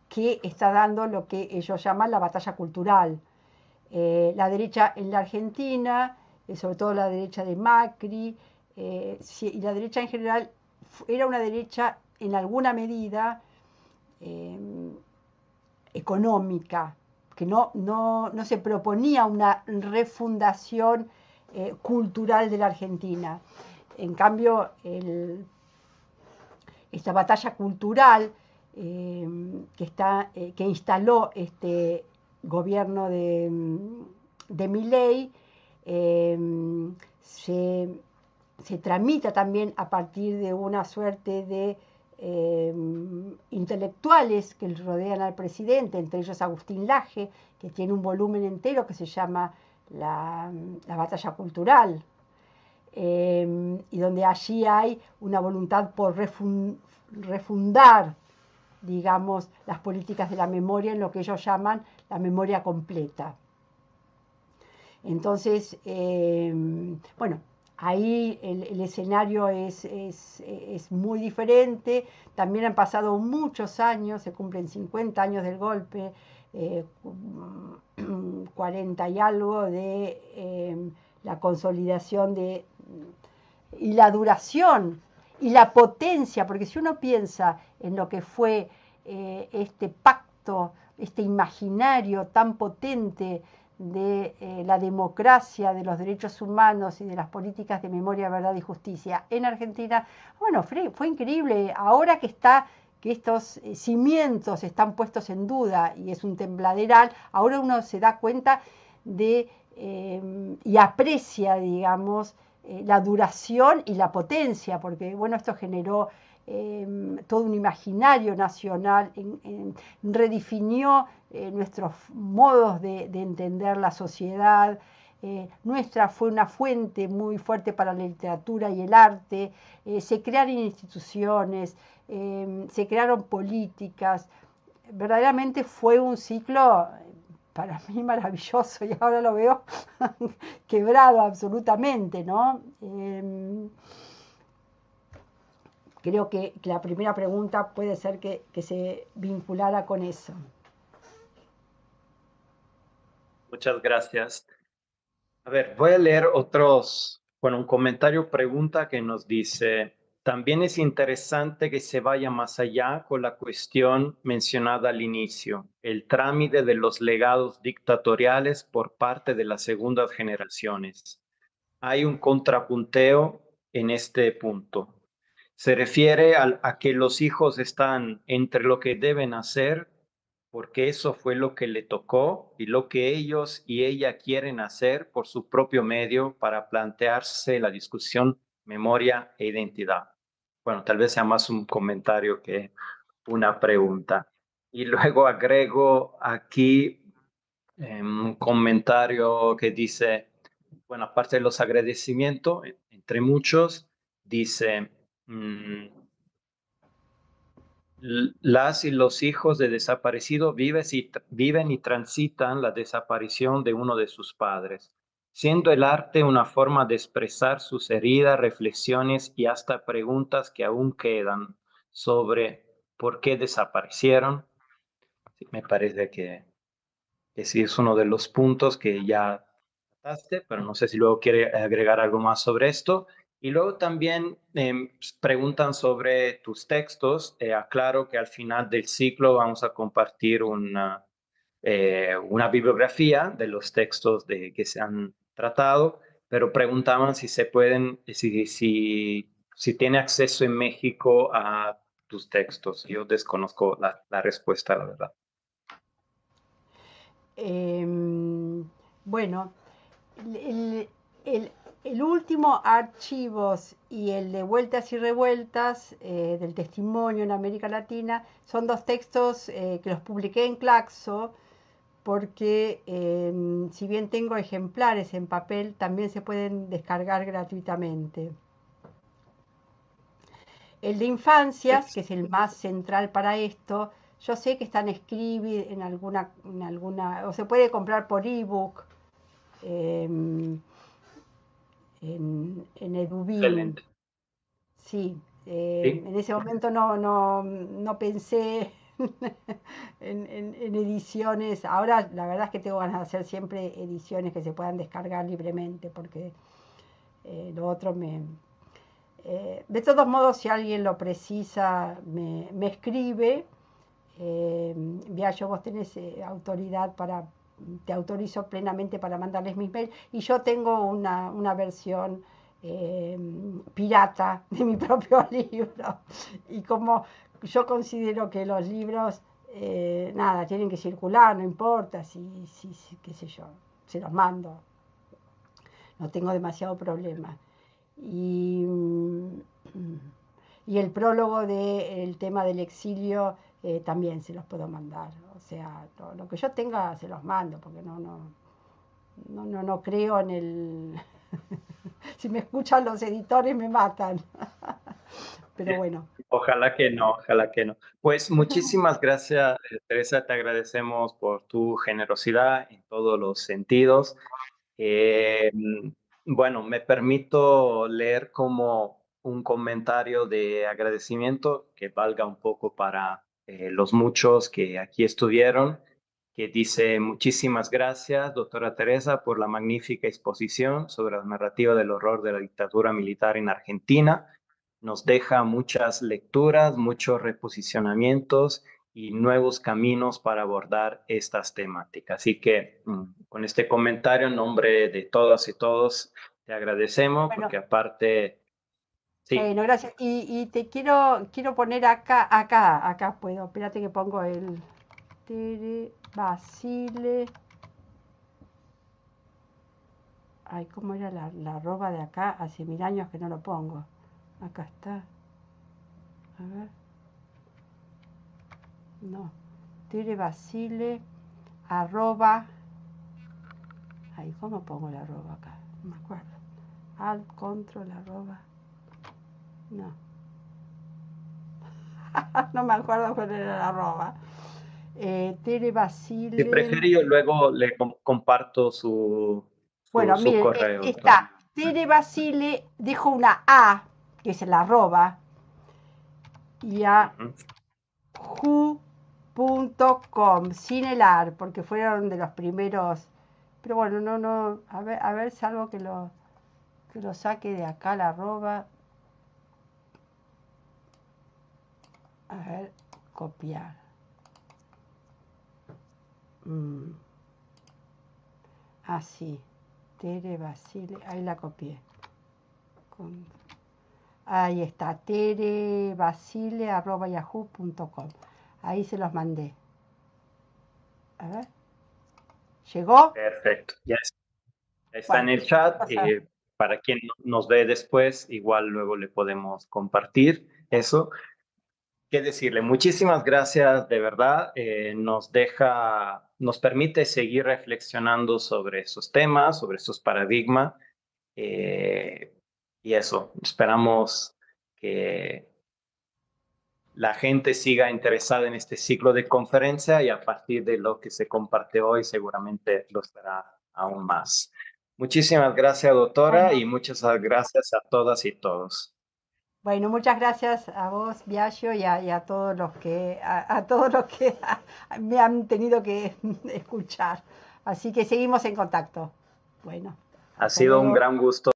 que está dando lo que ellos llaman la batalla cultural. La derecha en la Argentina, sobre todo la derecha de Macri, y la derecha en general era una derecha en alguna medida eh, económica, que no se proponía una refundación cultural de la Argentina. En cambio, esta batalla cultural que instaló este gobierno de Milei se, se tramita también a partir de una suerte de intelectuales que rodean al presidente, entre ellos Agustín Laje, que tiene un volumen entero que se llama la batalla cultural, y donde allí hay una voluntad por refundar, digamos, las políticas de la memoria en lo que ellos llaman la memoria completa. Entonces, bueno, ahí el escenario es muy diferente. También han pasado muchos años, se cumplen 50 años del golpe, 40 y algo de la consolidación y la duración y la potencia, porque si uno piensa en lo que fue este pacto, este imaginario tan potente de la democracia, de los derechos humanos y de las políticas de memoria, verdad y justicia en Argentina, bueno, fue increíble. Ahora que estos cimientos están puestos en duda y es un tembladeral, ahora uno se da cuenta de y aprecia, digamos, la duración y la potencia, porque bueno, esto generó todo un imaginario nacional, redefinió nuestros modos de entender la sociedad. Nuestra fue una fuente muy fuerte para la literatura y el arte. Se crearon instituciones, se crearon políticas. Verdaderamente fue un ciclo para mí maravilloso y ahora lo veo quebrado absolutamente, ¿no? Creo que la primera pregunta puede ser que se vinculara con eso. Muchas gracias. A ver, voy a leer un comentario pregunta que nos dice, también es interesante que se vaya más allá con la cuestión mencionada al inicio, el trámite de los legados dictatoriales por parte de las segundas generaciones. Hay un contrapunteo en este punto. Se refiere a que los hijos están entre lo que deben hacer, porque eso fue lo que le tocó, y lo que ellos y ella quieren hacer por su propio medio para plantearse la discusión memoria e identidad. Bueno, tal vez sea más un comentario que una pregunta. Y luego agrego aquí un comentario que dice, bueno, aparte de los agradecimientos, entre muchos, dice, las y los hijos de desaparecido viven y transitan la desaparición de uno de sus padres, siendo el arte una forma de expresar sus heridas, reflexiones y hasta preguntas que aún quedan sobre por qué desaparecieron. Sí, me parece que sí es uno de los puntos que ya trataste, pero no sé si luego quiere agregar algo más sobre esto. Y luego también preguntan sobre tus textos. Aclaro que al final del ciclo vamos a compartir una bibliografía de los textos que se han tratado, pero preguntaban si se pueden, si tiene acceso en México a tus textos. Yo desconozco la respuesta, la verdad. Bueno, el, el- el último Archivos y el de Vueltas y Revueltas del testimonio en América Latina son dos textos que los publiqué en Claxo porque si bien tengo ejemplares en papel, también se pueden descargar gratuitamente. El de infancias, que es el más central para esto, yo sé que está en Scribd, o se puede comprar por ebook, eh, en Edubin. Excelente. Sí, Sí, en ese momento no pensé en ediciones. Ahora la verdad es que tengo ganas de hacer siempre ediciones que se puedan descargar libremente, porque lo otro de todos modos, si alguien lo precisa, me escribe. Viallo, vos tenés autoridad te autorizo plenamente para mandarles mis mails. Y yo tengo una versión eh, pirata de mi propio libro. Y como yo considero que los libros, nada, tienen que circular, no importa, qué sé yo, se los mando. No tengo demasiado problema. Y, y el prólogo del tema del exilio también se los puedo mandar. O sea, lo que yo tenga se los mando, porque no creo en el... Si me escuchan los editores me matan. Pero bueno. ojalá que no, ojalá que no. Pues muchísimas gracias, Teresa, te agradecemos por tu generosidad en todos los sentidos. Eh, bueno, me permito leer como un comentario de agradecimiento que valga un poco para los muchos que aquí estuvieron, que dice: muchísimas gracias, doctora Teresa, por la magnífica exposición sobre la narrativa del horror de la dictadura militar en Argentina. Nos deja muchas lecturas, muchos reposicionamientos y nuevos caminos para abordar estas temáticas. Así que con este comentario, en nombre de todas y todos, te agradecemos Bueno, porque aparte, sí, bueno, gracias. Y te quiero poner acá puedo. Espérate que pongo el Tere Basile. Ay, ¿cómo era la arroba de acá? Hace 1000 años que no lo pongo. Acá está. A ver. No. Tere Basile, arroba. Ay, ¿cómo pongo la arroba acá? No me acuerdo. Alt, control, arroba. No. No me acuerdo cuál era la arroba. Tere si Basile. prefiere yo luego le comparto Bueno, su miren, correo, doctora. está. Tere Basile, dejo una A, que es la arroba, y a Ujú. who.com, sin el ar, porque fueron de los primeros. Pero bueno, a ver, salvo que lo saque de acá la arroba. A ver, copiar. Mm, así, Tere Basile, ahí la copié. Con- ahí está, terebasile@yahoo.com. Ahí se los mandé. A ver, ¿llegó? Perfecto, ya está en Bueno, el chat. vas a- Para quien nos ve después, igual luego le podemos compartir eso. ¿Qué decirle? Muchísimas gracias, de verdad. Nos permite seguir reflexionando sobre esos temas, sobre esos paradigmas. eh, y eso, esperamos que la gente siga interesada en este ciclo de conferencia y a partir de lo que se comparte hoy, seguramente lo estará aún más. Muchísimas gracias, doctora, Bueno, y muchas gracias a todas y todos. bueno, muchas gracias a vos, Viallo, y a todos los a todos los que me han tenido que escuchar. Así que seguimos en contacto. Bueno, Ha hasta sido un luego. gran gusto.